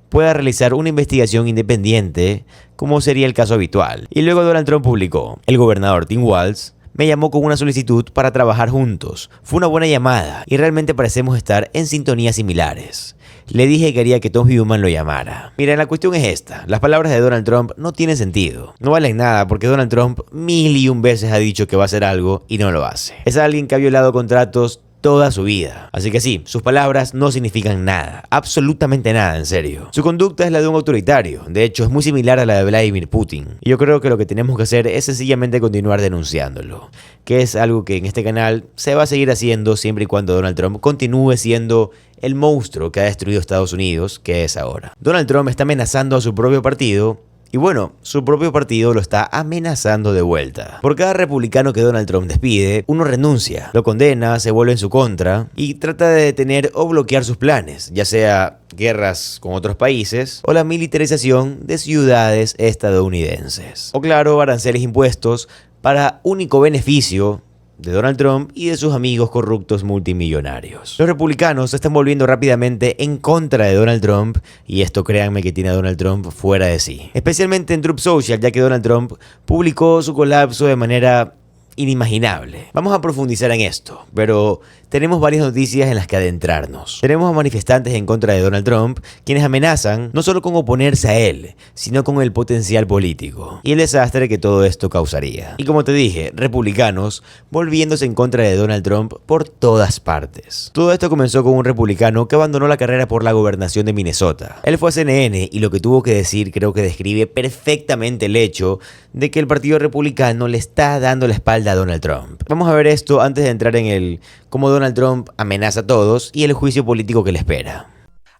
pueda realizar una investigación independiente, como sería el caso habitual. Y luego Donald Trump publicó: el gobernador Tim Walz me llamó con una solicitud para trabajar juntos. Fue una buena llamada y realmente parecemos estar en sintonías similares. Le dije que quería que Tom Human lo llamara. Mira, la cuestión es esta. Las palabras de Donald Trump no tienen sentido. No valen nada porque Donald Trump 1001 veces ha dicho que va a hacer algo y no lo hace. Es alguien que ha violado contratos toda su vida. Así que sí, sus palabras no significan nada. Absolutamente nada, en serio. Su conducta es la de un autoritario. De hecho, es muy similar a la de Vladimir Putin. Y yo creo que lo que tenemos que hacer es sencillamente continuar denunciándolo. Que es algo que en este canal se va a seguir haciendo siempre y cuando Donald Trump continúe siendo el monstruo que ha destruido Estados Unidos, que es ahora. Donald Trump está amenazando a su propio partido. Y bueno, su propio partido lo está amenazando de vuelta. Por cada republicano que Donald Trump despide, uno renuncia, lo condena, se vuelve en su contra y trata de detener o bloquear sus planes, ya sea guerras con otros países o la militarización de ciudades estadounidenses. O claro, aranceles impuestos para único beneficio de Donald Trump y de sus amigos corruptos multimillonarios. Los republicanos se están volviendo rápidamente en contra de Donald Trump y esto, créanme, que tiene a Donald Trump fuera de sí. Especialmente en Truth Social, ya que Donald Trump publicó su colapso de manera inimaginable. Vamos a profundizar en esto, pero tenemos varias noticias en las que adentrarnos. Tenemos a manifestantes en contra de Donald Trump, quienes amenazan no solo con oponerse a él, sino con el potencial político y el desastre que todo esto causaría. Y como te dije, republicanos volviéndose en contra de Donald Trump por todas partes. Todo esto comenzó con un republicano que abandonó la carrera por la gobernación de Minnesota. Él fue a CNN y lo que tuvo que decir creo que describe perfectamente el hecho de que el partido republicano le está dando la espalda a Donald Trump. Vamos a ver esto antes de entrar en el cómo Donald Trump amenaza a todos y el juicio político que le espera.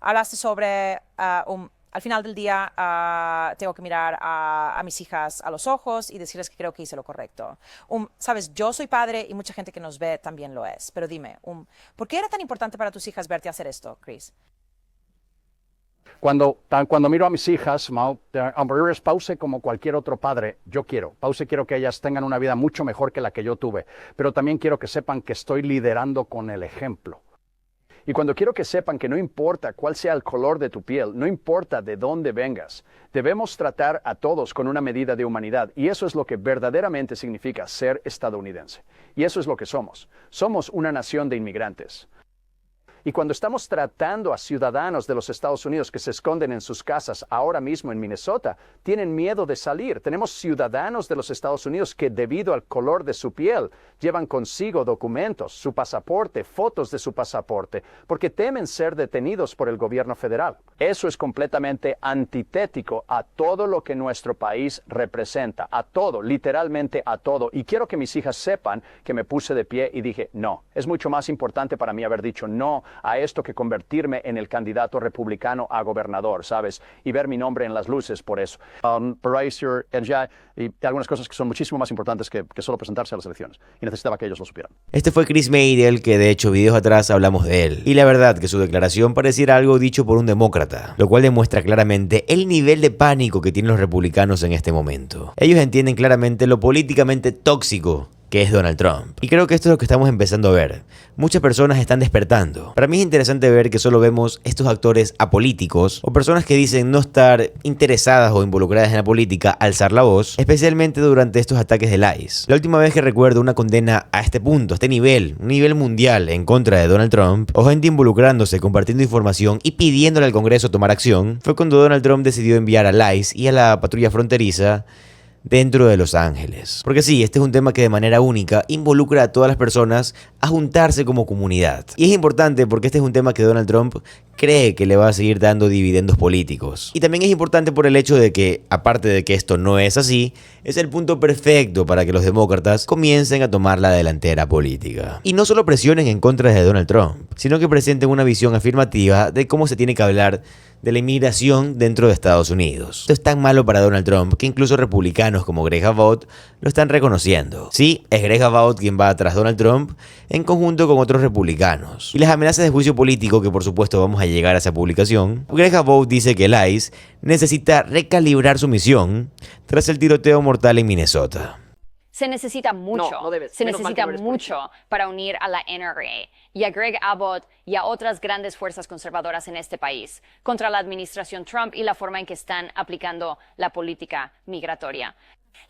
Hablaste sobre al final del día tengo que mirar a mis hijas a los ojos y decirles que creo que hice lo correcto. Sabes, yo soy padre y mucha gente que nos ve también lo es, pero dime, ¿por qué era tan importante para tus hijas verte hacer esto, Chris? Cuando miro a mis hijas, aunque Pause como cualquier otro padre, Pause quiero que ellas tengan una vida mucho mejor que la que yo tuve, pero también quiero que sepan que estoy liderando con el ejemplo. Y cuando quiero que sepan que no importa cuál sea el color de tu piel, no importa de dónde vengas, debemos tratar a todos con una medida de humanidad. Y eso es lo que verdaderamente significa ser estadounidense. Y eso es lo que somos. Somos una nación de inmigrantes. Y cuando estamos tratando a ciudadanos de los Estados Unidos que se esconden en sus casas ahora mismo en Minnesota, tienen miedo de salir. Tenemos ciudadanos de los Estados Unidos que debido al color de su piel llevan consigo documentos, su pasaporte, fotos de su pasaporte, porque temen ser detenidos por el gobierno federal. Eso es completamente antitético a todo lo que nuestro país representa, a todo, literalmente a todo. Y quiero que mis hijas sepan que me puse de pie y dije, no, es mucho más importante para mí haber dicho no a esto que convertirme en el candidato republicano a gobernador, ¿sabes? Y ver mi nombre en las luces por eso. Y algunas cosas que son muchísimo más importantes que solo presentarse a las elecciones. Y necesitaba que ellos lo supieran. Este fue Chris Meidel, que de hecho videos atrás hablamos de él. Y la verdad que su declaración pareciera algo dicho por un demócrata, lo cual demuestra claramente el nivel de pánico que tienen los republicanos en este momento. Ellos entienden claramente lo políticamente tóxico que es Donald Trump. Y creo que esto es lo que estamos empezando a ver. Muchas personas están despertando. Para mí es interesante ver que solo vemos estos actores apolíticos o personas que dicen no estar interesadas o involucradas en la política alzar la voz, especialmente durante estos ataques del ICE. La última vez que recuerdo una condena a este punto, a este nivel, un nivel mundial en contra de Donald Trump, o gente involucrándose, compartiendo información y pidiéndole al Congreso tomar acción, fue cuando Donald Trump decidió enviar al ICE y a la patrulla fronteriza dentro de Los Ángeles. Porque sí, este es un tema que de manera única involucra a todas las personas a juntarse como comunidad. Y es importante porque este es un tema que Donald Trump cree que le va a seguir dando dividendos políticos. Y también es importante por el hecho de que, aparte de que esto no es así, es el punto perfecto para que los demócratas comiencen a tomar la delantera política. Y no solo presionen en contra de Donald Trump, sino que presenten una visión afirmativa de cómo se tiene que hablar de la inmigración dentro de Estados Unidos. Esto es tan malo para Donald Trump que incluso republicanos como Greg Abbott lo están reconociendo. Sí, es Greg Abbott quien va tras Donald Trump en conjunto con otros republicanos. Y las amenazas de juicio político, que por supuesto vamos a llegar a esa publicación, Greg Abbott dice que el ICE necesita recalibrar su misión tras el tiroteo mortal en Minnesota. Se necesita mucho, se necesita mucho para unir a la NRA y a Greg Abbott y a otras grandes fuerzas conservadoras en este país contra la administración Trump y la forma en que están aplicando la política migratoria.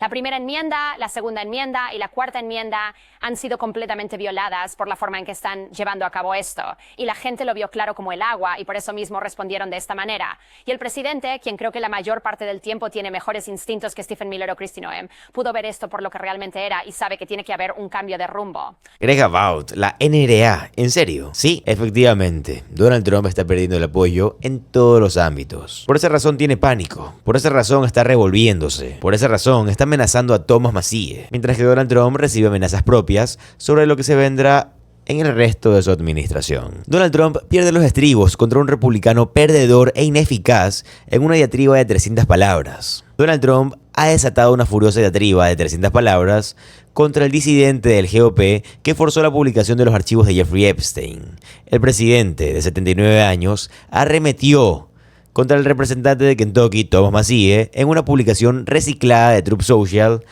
La primera enmienda, la segunda enmienda y la cuarta enmienda han sido completamente violadas por la forma en que están llevando a cabo esto. Y la gente lo vio claro como el agua y por eso mismo respondieron de esta manera. Y el presidente, quien creo que la mayor parte del tiempo tiene mejores instintos que Stephen Miller o Kristi Noem, pudo ver esto por lo que realmente era y sabe que tiene que haber un cambio de rumbo. Greg Abbott, la NRA, ¿en serio? Sí, efectivamente. Donald Trump está perdiendo el apoyo en todos los ámbitos. Por esa razón tiene pánico. Por esa razón está revolviéndose. Por esa razón está amenazando a Thomas Massie, mientras que Donald Trump recibe amenazas propias sobre lo que se vendrá en el resto de su administración. Donald Trump pierde los estribos contra un republicano perdedor e ineficaz en una diatriba de 300 palabras. Donald Trump ha desatado una furiosa diatriba de 300 palabras contra el disidente del GOP que forzó la publicación de los archivos de Jeffrey Epstein. El presidente, de 79 años, arremetió contra el representante de Kentucky, Thomas Massie, en una publicación reciclada de Truth Social,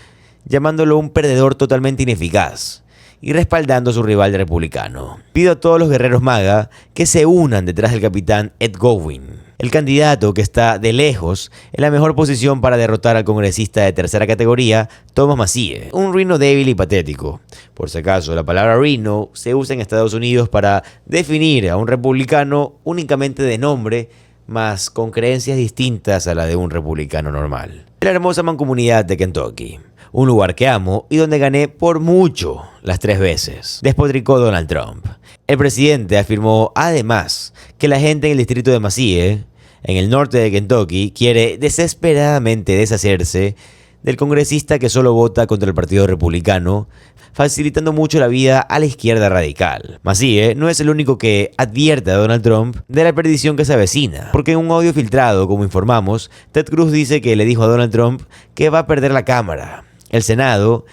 llamándolo un perdedor totalmente ineficaz y respaldando a su rival republicano. Pido a todos los guerreros MAGA que se unan detrás del capitán Ed Gowin, el candidato que está de lejos en la mejor posición para derrotar al congresista de tercera categoría, Thomas Massie, un rhino débil y patético. Por si acaso, la palabra rhino se usa en Estados Unidos para definir a un republicano únicamente de nombre, más con creencias distintas a la de un republicano normal. La hermosa mancomunidad de Kentucky, un lugar que amo y donde gané por mucho las 3 veces, despotricó Donald Trump. El presidente afirmó además que la gente en el distrito de Massie, en el norte de Kentucky, quiere desesperadamente deshacerse del congresista que solo vota contra el Partido Republicano, facilitando mucho la vida a la izquierda radical. Massie no es el único que advierte a Donald Trump de la perdición que se avecina, porque en un audio filtrado, como informamos, Ted Cruz dice que le dijo a Donald Trump que va a perder la Cámara, el Senado,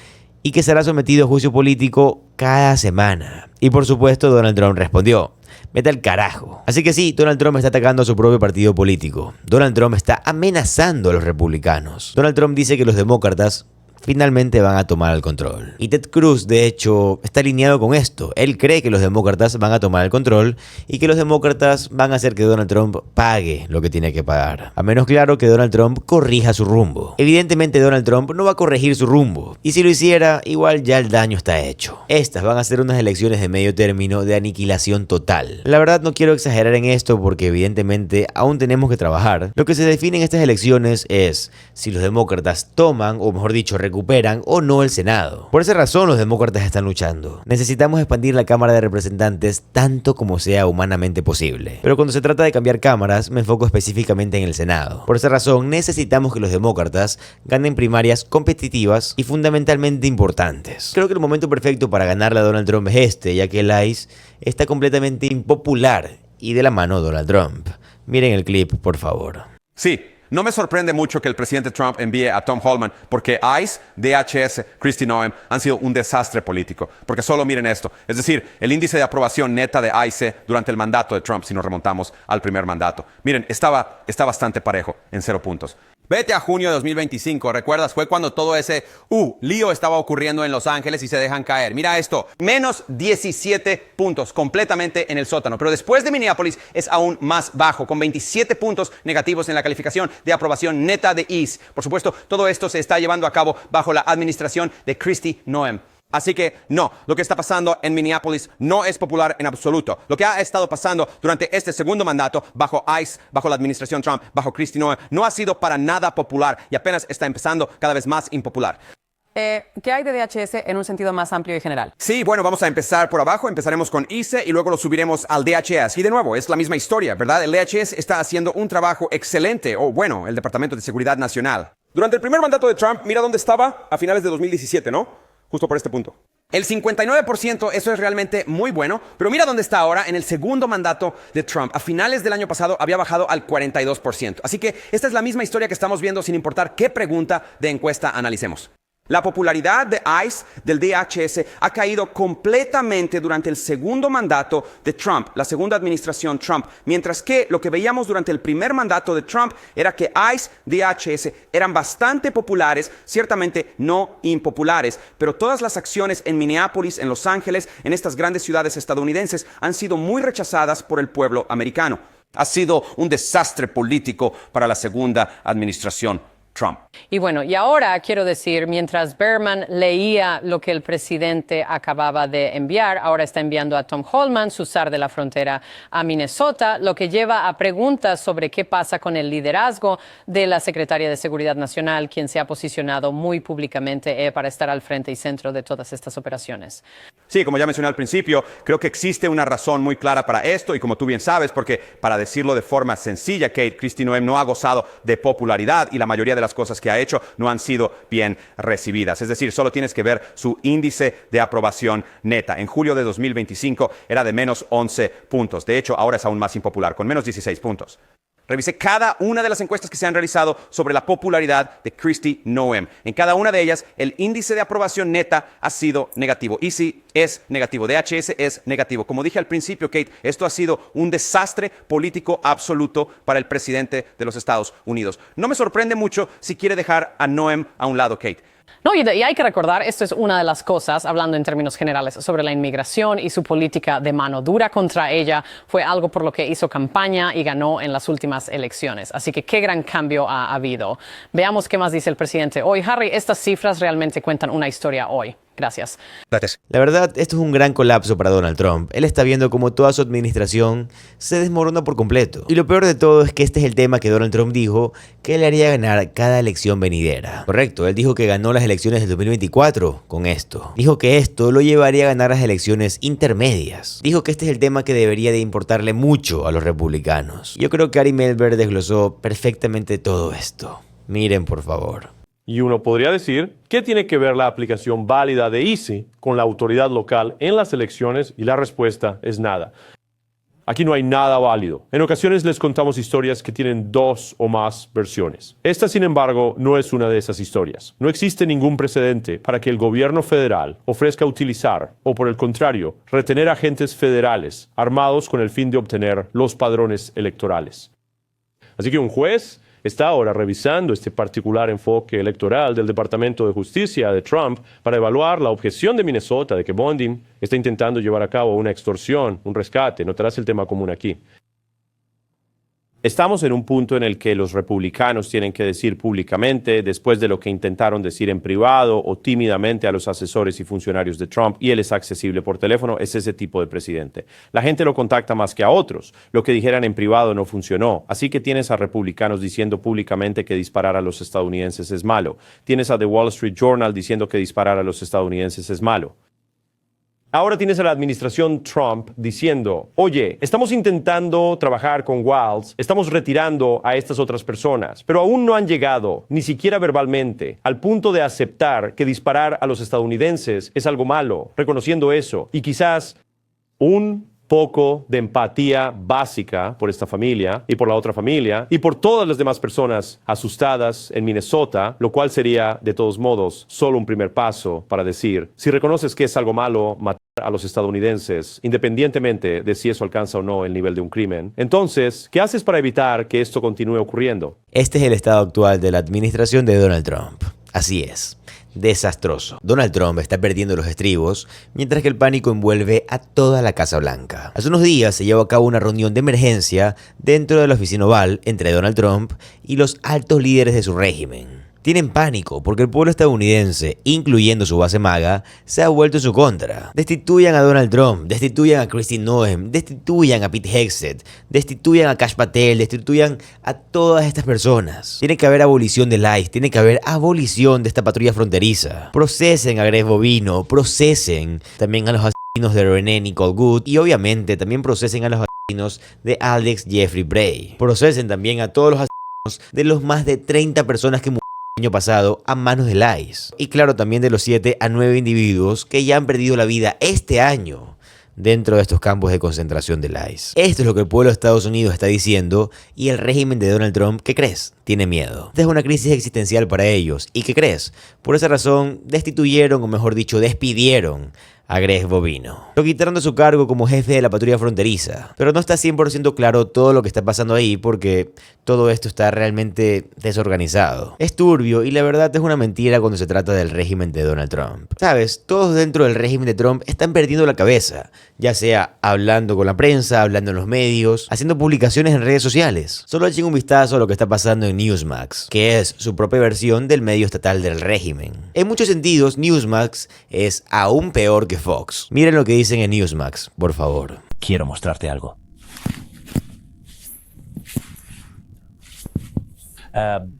y que será sometido a juicio político cada semana. Y por supuesto, Donald Trump respondió: vete al carajo. Así que sí, Donald Trump está atacando a su propio partido político. Donald Trump está amenazando a los republicanos. Donald Trump dice que los demócratas finalmente van a tomar el control. Y Ted Cruz, de hecho, está alineado con esto. Él cree que los demócratas van a tomar el control y que los demócratas van a hacer que Donald Trump pague lo que tiene que pagar. A menos claro que Donald Trump corrija su rumbo. Evidentemente Donald Trump no va a corregir su rumbo. Y si lo hiciera, igual ya el daño está hecho. Estas van a ser unas elecciones de medio término de aniquilación total. La verdad no quiero exagerar en esto porque evidentemente aún tenemos que trabajar. Lo que se define en estas elecciones es si los demócratas toman, o mejor dicho, recuperan o no el Senado. Por esa razón los demócratas están luchando. Necesitamos expandir la Cámara de Representantes tanto como sea humanamente posible. Pero cuando se trata de cambiar cámaras, me enfoco específicamente en el Senado. Por esa razón necesitamos que los demócratas ganen primarias competitivas y fundamentalmente importantes. Creo que el momento perfecto para ganarle a Donald Trump es este, ya que el ICE está completamente impopular y de la mano de Donald Trump. Miren el clip, por favor. Sí, no me sorprende mucho que el presidente Trump envíe a Tom Homan, porque ICE, DHS, Kristi Noem han sido un desastre político. Porque solo miren esto, es decir, el índice de aprobación neta de ICE durante el mandato de Trump, si nos remontamos al primer mandato. Miren, está bastante parejo, en 0 puntos. Vete a junio de 2025, ¿recuerdas? Fue cuando todo ese lío estaba ocurriendo en Los Ángeles y se dejan caer. Mira esto, menos 17 puntos, completamente en el sótano. Pero después de Minneapolis es aún más bajo, con 27 puntos negativos en la calificación de aprobación neta de ICE. Por supuesto, todo esto se está llevando a cabo bajo la administración de Kristi Noem. Así que no, lo que está pasando en Minneapolis no es popular en absoluto. Lo que ha estado pasando durante este segundo mandato bajo ICE, bajo la administración Trump, bajo Kristi Noem, no ha sido para nada popular y apenas está empezando cada vez más impopular. ¿Qué hay de DHS en un sentido más amplio y general? Sí, bueno, vamos a empezar por abajo. Empezaremos con ICE y luego lo subiremos al DHS. Y de nuevo, es la misma historia, ¿verdad? El DHS está haciendo un trabajo excelente, o bueno, el Departamento de Seguridad Nacional. Durante el primer mandato de Trump, mira dónde estaba a finales de 2017, ¿no? Justo por este punto. El 59%, eso es realmente muy bueno, pero mira dónde está ahora en el segundo mandato de Trump. A finales del año pasado había bajado al 42%. Así que esta es la misma historia que estamos viendo sin importar qué pregunta de encuesta analicemos. La popularidad de ICE, del DHS, ha caído completamente durante el segundo mandato de Trump, la segunda administración Trump, mientras que lo que veíamos durante el primer mandato de Trump era que ICE, DHS eran bastante populares, ciertamente no impopulares, pero todas las acciones en Minneapolis, en Los Ángeles, en estas grandes ciudades estadounidenses han sido muy rechazadas por el pueblo americano. Ha sido un desastre político para la segunda administración Trump. Y bueno, y ahora quiero decir, mientras Berman leía lo que el presidente acababa de enviar, ahora está enviando a Tom Homan, su zar de la frontera, a Minnesota, lo que lleva a preguntas sobre qué pasa con el liderazgo de la secretaria de Seguridad Nacional, quien se ha posicionado muy públicamente para estar al frente y centro de todas estas operaciones. Sí, como ya mencioné al principio, creo que existe una razón muy clara para esto y como tú bien sabes, porque para decirlo de forma sencilla, Kate, Kristi Noem no ha gozado de popularidad y la mayoría de las cosas que ha hecho no han sido bien recibidas. Es decir, solo tienes que ver su índice de aprobación neta. En julio de 2025 era de menos 11 puntos. De hecho, ahora es aún más impopular, con menos 16 puntos. Revisé cada una de las encuestas que se han realizado sobre la popularidad de Kristi Noem. En cada una de ellas, el índice de aprobación neta ha sido negativo. ICE es negativo, DHS es negativo. Como dije al principio, Kate, esto ha sido un desastre político absoluto para el presidente de los Estados Unidos. No me sorprende mucho si quiere dejar a Noem a un lado, Kate. No, y hay que recordar, esto es una de las cosas, hablando en términos generales, sobre la inmigración y su política de mano dura contra ella. Fue algo por lo que hizo campaña y ganó en las últimas elecciones. Así que qué gran cambio ha habido. Veamos qué más dice el presidente hoy. Harry, estas cifras realmente cuentan una historia hoy. Gracias. La verdad, esto es un gran colapso para Donald Trump. Él está viendo como toda su administración se desmorona por completo. Y lo peor de todo es que este es el tema que Donald Trump dijo que le haría ganar cada elección venidera. Correcto, él dijo que ganó las elecciones del 2024 con esto. Dijo que esto lo llevaría a ganar las elecciones intermedias. Dijo que este es el tema que debería de importarle mucho a los republicanos. Yo creo que Ari Melber desglosó perfectamente todo esto. Miren, por favor. Y uno podría decir, ¿qué tiene que ver la aplicación válida de ICE con la autoridad local en las elecciones? Y la respuesta es nada. Aquí no hay nada válido. En ocasiones les contamos historias que tienen 2 o más versiones. Esta, sin embargo, no es una de esas historias. No existe ningún precedente para que el gobierno federal ofrezca utilizar, o por el contrario, retener agentes federales armados con el fin de obtener los padrones electorales. Así que un juez está ahora revisando este particular enfoque electoral del Departamento de Justicia de Trump para evaluar la objeción de Minnesota de que Bondi está intentando llevar a cabo una extorsión, un rescate. Notarás el tema común aquí. Estamos en un punto en el que los republicanos tienen que decir públicamente, después de lo que intentaron decir en privado o tímidamente a los asesores y funcionarios de Trump, y él es accesible por teléfono, es ese tipo de presidente. La gente lo contacta más que a otros. Lo que dijeran en privado no funcionó. Así que tienes a republicanos diciendo públicamente que disparar a los estadounidenses es malo. Tienes a The Wall Street Journal diciendo que disparar a los estadounidenses es malo. Ahora tienes a la administración Trump diciendo, oye, estamos intentando trabajar con Walz, estamos retirando a estas otras personas, pero aún no han llegado, ni siquiera verbalmente, al punto de aceptar que disparar a los estadounidenses es algo malo, reconociendo eso, y quizás un poco de empatía básica por esta familia y por la otra familia y por todas las demás personas asustadas en Minnesota, lo cual sería, de todos modos, solo un primer paso para decir, si reconoces que es algo malo matar a los estadounidenses, independientemente de si eso alcanza o no el nivel de un crimen, entonces, ¿qué haces para evitar que esto continúe ocurriendo? Este es el estado actual de la administración de Donald Trump. Así es. Desastroso. Donald Trump está perdiendo los estribos, mientras que el pánico envuelve a toda la Casa Blanca. Hace unos días se llevó a cabo una reunión de emergencia dentro de la oficina oval entre Donald Trump y los altos líderes de su régimen. Tienen pánico porque el pueblo estadounidense, incluyendo su base MAGA, se ha vuelto en su contra. Destituyan a Donald Trump, destituyan a Kristi Noem, destituyan a Pete Hegseth, destituyan a Kash Patel, destituyan a todas estas personas. Tiene que haber abolición del ICE, tiene que haber abolición de esta patrulla fronteriza. Procesen a Greg Bovino, procesen también a los asesinos de Renee Nicole Good y obviamente también procesen a los asesinos de Alex Jeffrey Bray. Procesen también a todos los asesinos de los más de 30 personas que murieron el año pasado a manos del ICE. Y claro, también de los 7 a 9 individuos que ya han perdido la vida este año dentro de estos campos de concentración del ICE. Esto es lo que el pueblo de Estados Unidos está diciendo y el régimen de Donald Trump, ¿qué crees? Tiene miedo. Esta es una crisis existencial para ellos. ¿Y qué crees? Por esa razón destituyeron, o mejor dicho, despidieron a Greg Bovino. Lo quitaron de su cargo como jefe de la patrulla fronteriza. Pero no está 100% claro todo lo que está pasando ahí porque todo esto está realmente desorganizado. Es turbio y la verdad es una mentira cuando se trata del régimen de Donald Trump. ¿Sabes? Todos dentro del régimen de Trump están perdiendo la cabeza. Ya sea hablando con la prensa, hablando en los medios, haciendo publicaciones en redes sociales. Solo echen un vistazo a lo que está pasando en Newsmax, que es su propia versión del medio estatal del régimen. En muchos sentidos, Newsmax es aún peor que Fox. Miren lo que dicen en Newsmax, por favor. Quiero mostrarte algo.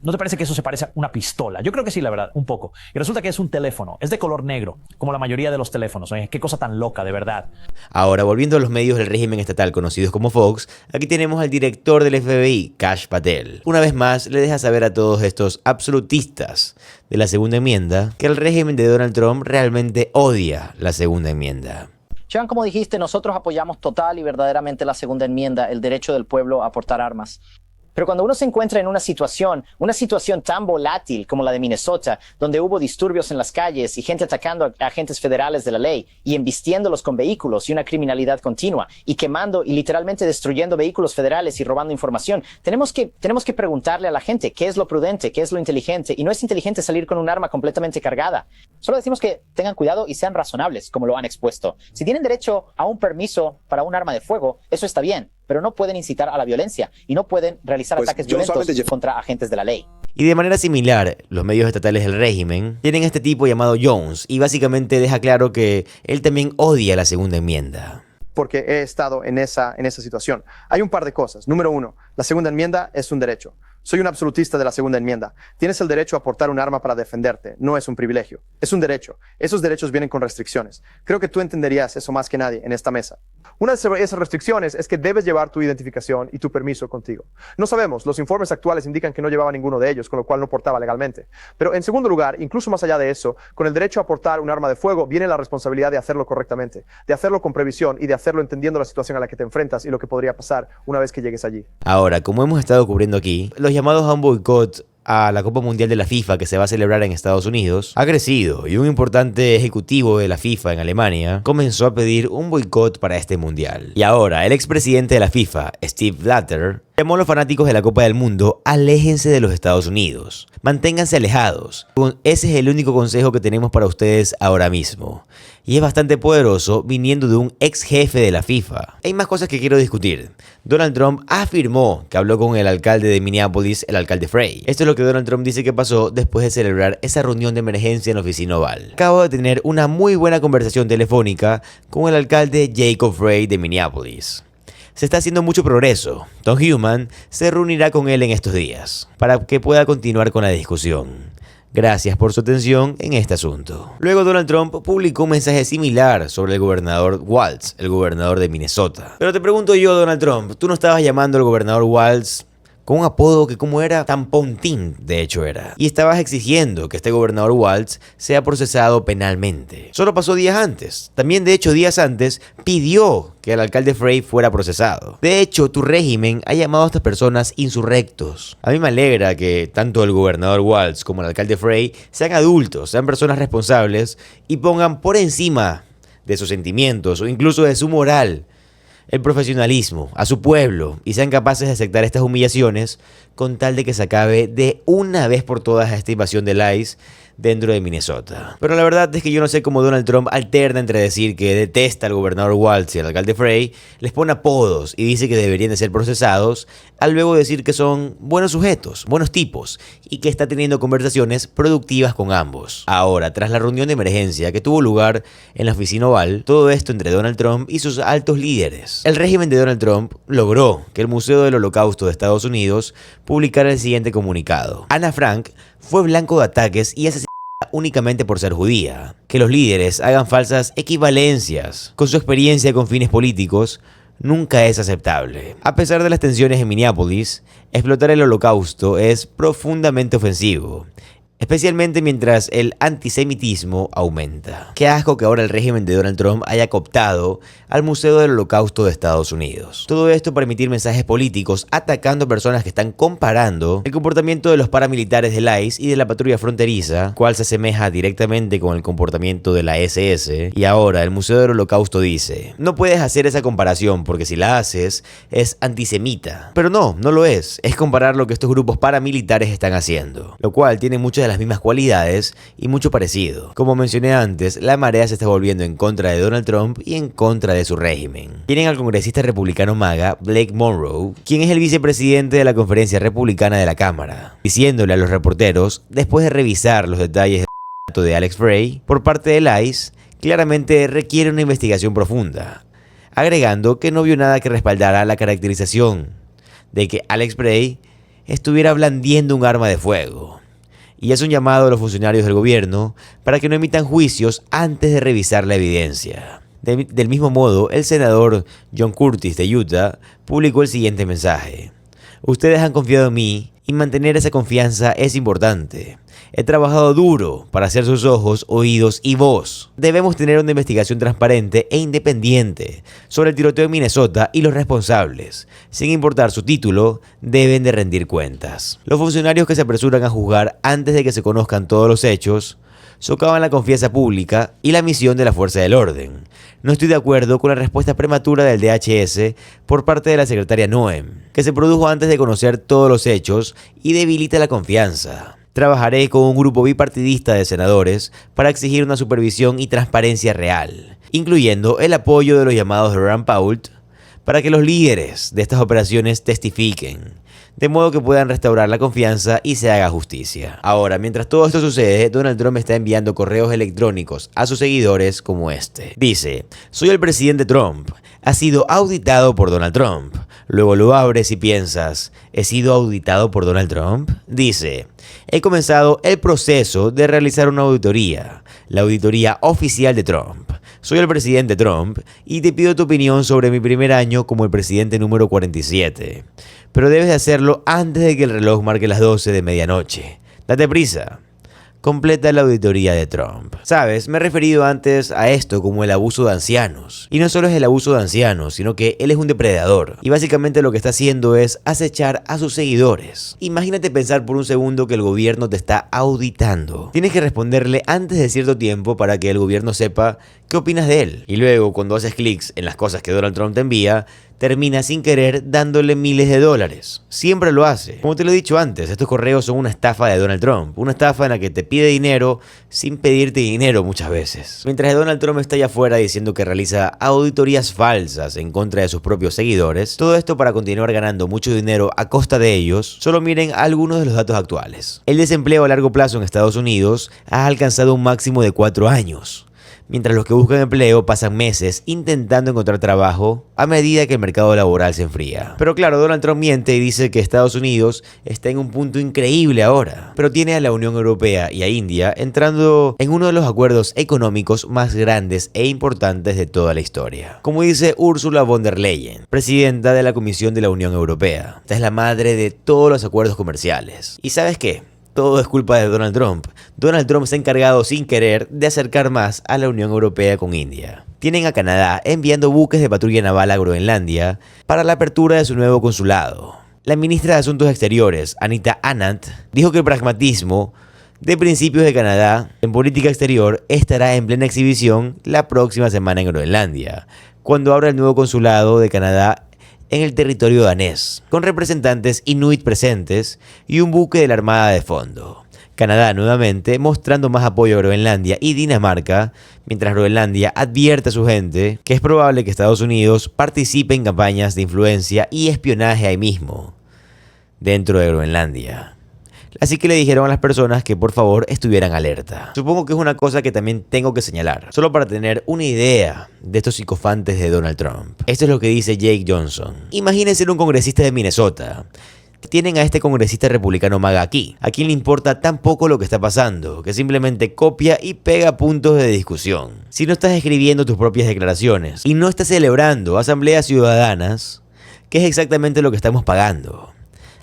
¿No te parece que eso se parece a una pistola? Yo creo que sí, la verdad, un poco. Y resulta que es un teléfono. Es de color negro, como la mayoría de los teléfonos. Qué cosa tan loca, de verdad. Ahora, volviendo a los medios del régimen estatal conocidos como Fox, aquí tenemos al director del FBI, Kash Patel. Una vez más, le deja saber a todos estos absolutistas de la segunda enmienda que el régimen de Donald Trump realmente odia la segunda enmienda. Sean, como dijiste, nosotros apoyamos total y verdaderamente la segunda enmienda, el derecho del pueblo a portar armas. Pero cuando uno se encuentra en una situación tan volátil como la de Minnesota, donde hubo disturbios en las calles y gente atacando a agentes federales de la ley y embistiéndolos con vehículos y una criminalidad continua y quemando y literalmente destruyendo vehículos federales y robando información, tenemos que preguntarle a la gente qué es lo prudente, qué es lo inteligente. Y no es inteligente salir con un arma completamente cargada. Solo decimos que tengan cuidado y sean razonables, como lo han expuesto. Si tienen derecho a un permiso para un arma de fuego, eso está bien, pero no pueden incitar a la violencia y no pueden realizar ataques violentos contra agentes de la ley. Y de manera similar, los medios estatales del régimen tienen a este tipo llamado Jones y básicamente deja claro que él también odia la segunda enmienda. Porque he estado en esa situación. Hay un par de cosas. Número uno, la segunda enmienda es un derecho. Soy un absolutista de la segunda enmienda. Tienes el derecho a portar un arma para defenderte. No es un privilegio. Es un derecho. Esos derechos vienen con restricciones. Creo que tú entenderías eso más que nadie en esta mesa. Una de esas restricciones es que debes llevar tu identificación y tu permiso contigo. No sabemos, los informes actuales indican que no llevaba ninguno de ellos, con lo cual no portaba legalmente. Pero en segundo lugar, incluso más allá de eso, con el derecho a portar un arma de fuego viene la responsabilidad de hacerlo correctamente, de hacerlo con previsión y de hacerlo entendiendo la situación a la que te enfrentas y lo que podría pasar una vez que llegues allí. Ahora, como hemos estado cubriendo aquí, los llamados a un boicot a la Copa Mundial de la FIFA que se va a celebrar en Estados Unidos ha crecido y un importante ejecutivo de la FIFA en Alemania comenzó a pedir un boicot para este mundial. Y ahora el expresidente de la FIFA, Steve Blatter, Llamó a los fanáticos de la Copa del Mundo, aléjense de los Estados Unidos. Manténganse alejados. Ese es el único consejo que tenemos para ustedes ahora mismo. Y es bastante poderoso viniendo de un ex jefe de la FIFA. Hay más cosas que quiero discutir. Donald Trump afirmó que habló con el alcalde de Minneapolis, el alcalde Frey. Esto es lo que Donald Trump dice que pasó después de celebrar esa reunión de emergencia en la oficina Oval. Acabo de tener una muy buena conversación telefónica con el alcalde Jacob Frey de Minneapolis. Se está haciendo mucho progreso. Tom Homan se reunirá con él en estos días para que pueda continuar con la discusión. Gracias por su atención en este asunto. Luego Donald Trump publicó un mensaje similar sobre el gobernador Walz, el gobernador de Minnesota. Pero te pregunto yo, Donald Trump, ¿tú no estabas llamando al gobernador Walz con un apodo que como era tampontín, de hecho era? Y estabas exigiendo que este gobernador Walz sea procesado penalmente. Solo pasó días antes. También de hecho días antes pidió que el alcalde Frey fuera procesado. De hecho, tu régimen ha llamado a estas personas insurrectos. A mí me alegra que tanto el gobernador Walz como el alcalde Frey sean adultos, sean personas responsables y pongan por encima de sus sentimientos o incluso de su moral el profesionalismo a su pueblo y sean capaces de aceptar estas humillaciones con tal de que se acabe de una vez por todas esta invasión del ICE dentro de Minnesota. Pero la verdad es que yo no sé cómo Donald Trump alterna entre decir que detesta al gobernador Walz y al alcalde Frey, les pone apodos y dice que deberían de ser procesados, al luego decir que son buenos sujetos, buenos tipos y que está teniendo conversaciones productivas con ambos. Ahora, tras la reunión de emergencia que tuvo lugar en la oficina Oval, todo esto entre Donald Trump y sus altos líderes. El régimen de Donald Trump logró que el Museo del Holocausto de Estados Unidos publicara el siguiente comunicado. Ana Frank fue blanco de ataques y asesinada únicamente por ser judía. Que los líderes hagan falsas equivalencias con su experiencia con fines políticos nunca es aceptable. A pesar de las tensiones en Minneapolis, explotar el holocausto es profundamente ofensivo, especialmente mientras el antisemitismo aumenta. Qué asco que ahora el régimen de Donald Trump haya cooptado al Museo del Holocausto de Estados Unidos. Todo esto para emitir mensajes políticos atacando a personas que están comparando el comportamiento de los paramilitares del ICE y de la patrulla fronteriza, cual se asemeja directamente con el comportamiento de la SS. Y ahora el Museo del Holocausto dice, no puedes hacer esa comparación porque si la haces es antisemita. Pero no lo es. Es comparar lo que estos grupos paramilitares están haciendo, lo cual tiene muchas de las mismas cualidades y mucho parecido. Como mencioné antes, la marea se está volviendo en contra de Donald Trump y en contra de su régimen. Tienen al congresista republicano MAGA, Blake Monroe, quien es el vicepresidente de la conferencia republicana de la Cámara, diciéndole a los reporteros, después de revisar los detalles del de Alex Frey por parte del ICE, claramente requiere una investigación profunda, agregando que no vio nada que respaldara la caracterización de que Alex Frey estuviera blandiendo un arma de fuego. Y es un llamado a los funcionarios del gobierno para que no emitan juicios antes de revisar la evidencia. Del mismo modo, el senador John Curtis de Utah publicó el siguiente mensaje. Ustedes han confiado en mí y mantener esa confianza es importante. He trabajado duro para hacer sus ojos, oídos y voz. Debemos tener una investigación transparente e independiente sobre el tiroteo en Minnesota y los responsables. Sin importar su título, deben de rendir cuentas. Los funcionarios que se apresuran a juzgar antes de que se conozcan todos los hechos socavan la confianza pública y la misión de la fuerza del orden. No estoy de acuerdo con la respuesta prematura del DHS por parte de la secretaria Noem, que se produjo antes de conocer todos los hechos y debilita la confianza. Trabajaré con un grupo bipartidista de senadores para exigir una supervisión y transparencia real, incluyendo el apoyo de los llamados de Rand Paul, para que los líderes de estas operaciones testifiquen, de modo que puedan restaurar la confianza y se haga justicia. Ahora, mientras todo esto sucede, Donald Trump está enviando correos electrónicos a sus seguidores como este. Dice, soy el presidente Trump, ha sido auditado por Donald Trump. Luego lo abres y piensas, ¿he sido auditado por Donald Trump? Dice, he comenzado el proceso de realizar una auditoría, la auditoría oficial de Trump. Soy el presidente Trump y te pido tu opinión sobre mi primer año como el presidente número 47. Pero debes de hacerlo antes de que el reloj marque las 12 de medianoche. Date prisa. Completa la auditoría de Trump. Sabes, me he referido antes a esto como el abuso de ancianos. Y no solo es el abuso de ancianos, sino que él es un depredador. Y básicamente lo que está haciendo es acechar a sus seguidores. Imagínate pensar por un segundo que el gobierno te está auditando. Tienes que responderle antes de cierto tiempo para que el gobierno sepa qué opinas de él. Y luego, cuando haces clics en las cosas que Donald Trump te envía, termina sin querer dándole miles de dólares. Siempre lo hace. Como te lo he dicho antes, estos correos son una estafa de Donald Trump. Una estafa en la que te pide dinero sin pedirte dinero muchas veces. Mientras Donald Trump está allá afuera diciendo que realiza auditorías falsas en contra de sus propios seguidores, todo esto para continuar ganando mucho dinero a costa de ellos. Solo miren algunos de los datos actuales. El desempleo a largo plazo en Estados Unidos ha alcanzado un máximo de 4 años. Mientras los que buscan empleo pasan meses intentando encontrar trabajo a medida que el mercado laboral se enfría. Pero claro, Donald Trump miente y dice que Estados Unidos está en un punto increíble ahora, pero tiene a la Unión Europea y a India entrando en uno de los acuerdos económicos más grandes e importantes de toda la historia. Como dice Ursula von der Leyen, presidenta de la Comisión de la Unión Europea. Esta es la madre de todos los acuerdos comerciales. ¿Y sabes qué? Todo es culpa de Donald Trump. Donald Trump se ha encargado sin querer de acercar más a la Unión Europea con India. Tienen a Canadá enviando buques de patrulla naval a Groenlandia para la apertura de su nuevo consulado. La ministra de Asuntos Exteriores, Anita Anand, dijo que el pragmatismo de principios de Canadá en política exterior estará en plena exhibición la próxima semana en Groenlandia, cuando abra el nuevo consulado de Canadá en el territorio danés, con representantes inuit presentes y un buque de la Armada de fondo. Canadá nuevamente mostrando más apoyo a Groenlandia y Dinamarca, mientras Groenlandia advierte a su gente que es probable que Estados Unidos participe en campañas de influencia y espionaje ahí mismo, dentro de Groenlandia. Así que le dijeron a las personas que por favor estuvieran alerta. Supongo que es una cosa que también tengo que señalar, solo para tener una idea de estos psicofantes de Donald Trump. Esto es lo que dice Jake Johnson. Imagínense un congresista de Minnesota. Tienen a este congresista republicano MAGA aquí, a quien le importa tan poco lo que está pasando, que simplemente copia y pega puntos de discusión. Si no estás escribiendo tus propias declaraciones y no estás celebrando asambleas ciudadanas, ¿qué es exactamente lo que estamos pagando?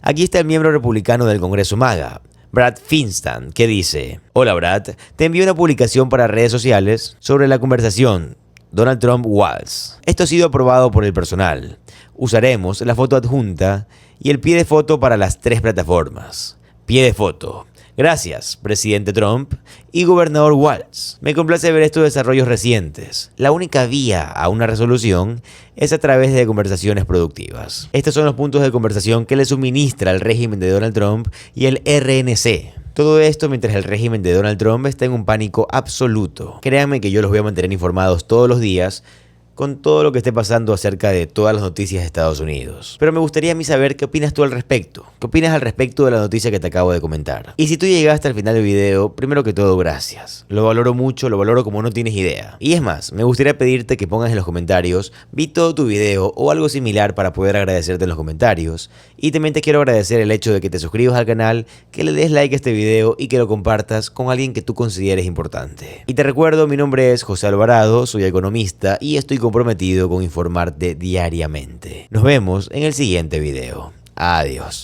Aquí está el miembro republicano del Congreso MAGA, Brad Finstad, que dice: Hola Brad, te envío una publicación para redes sociales sobre la conversación Donald Trump-Walz. Esto ha sido aprobado por el personal. Usaremos la foto adjunta y el pie de foto para las 3 plataformas. Pie de foto. Gracias, presidente Trump y gobernador Walz. Me complace ver estos desarrollos recientes. La única vía a una resolución es a través de conversaciones productivas. Estos son los puntos de conversación que le suministra el régimen de Donald Trump y el RNC. Todo esto mientras el régimen de Donald Trump está en un pánico absoluto. Créanme que yo los voy a mantener informados todos los días con todo lo que esté pasando acerca de todas las noticias de Estados Unidos. Pero me gustaría a mí saber qué opinas tú al respecto. ¿Qué opinas al respecto de la noticia que te acabo de comentar? Y si tú llegaste al final del video, primero que todo, gracias. Lo valoro mucho, lo valoro como no tienes idea. Y es más, me gustaría pedirte que pongas en los comentarios: vi todo tu video o algo similar, para poder agradecerte en los comentarios. Y también te quiero agradecer el hecho de que te suscribas al canal, que le des like a este video y que lo compartas con alguien que tú consideres importante. Y te recuerdo, mi nombre es José Alvarado, soy economista y estoy comprometido con informarte diariamente. Nos vemos en el siguiente video. Adiós.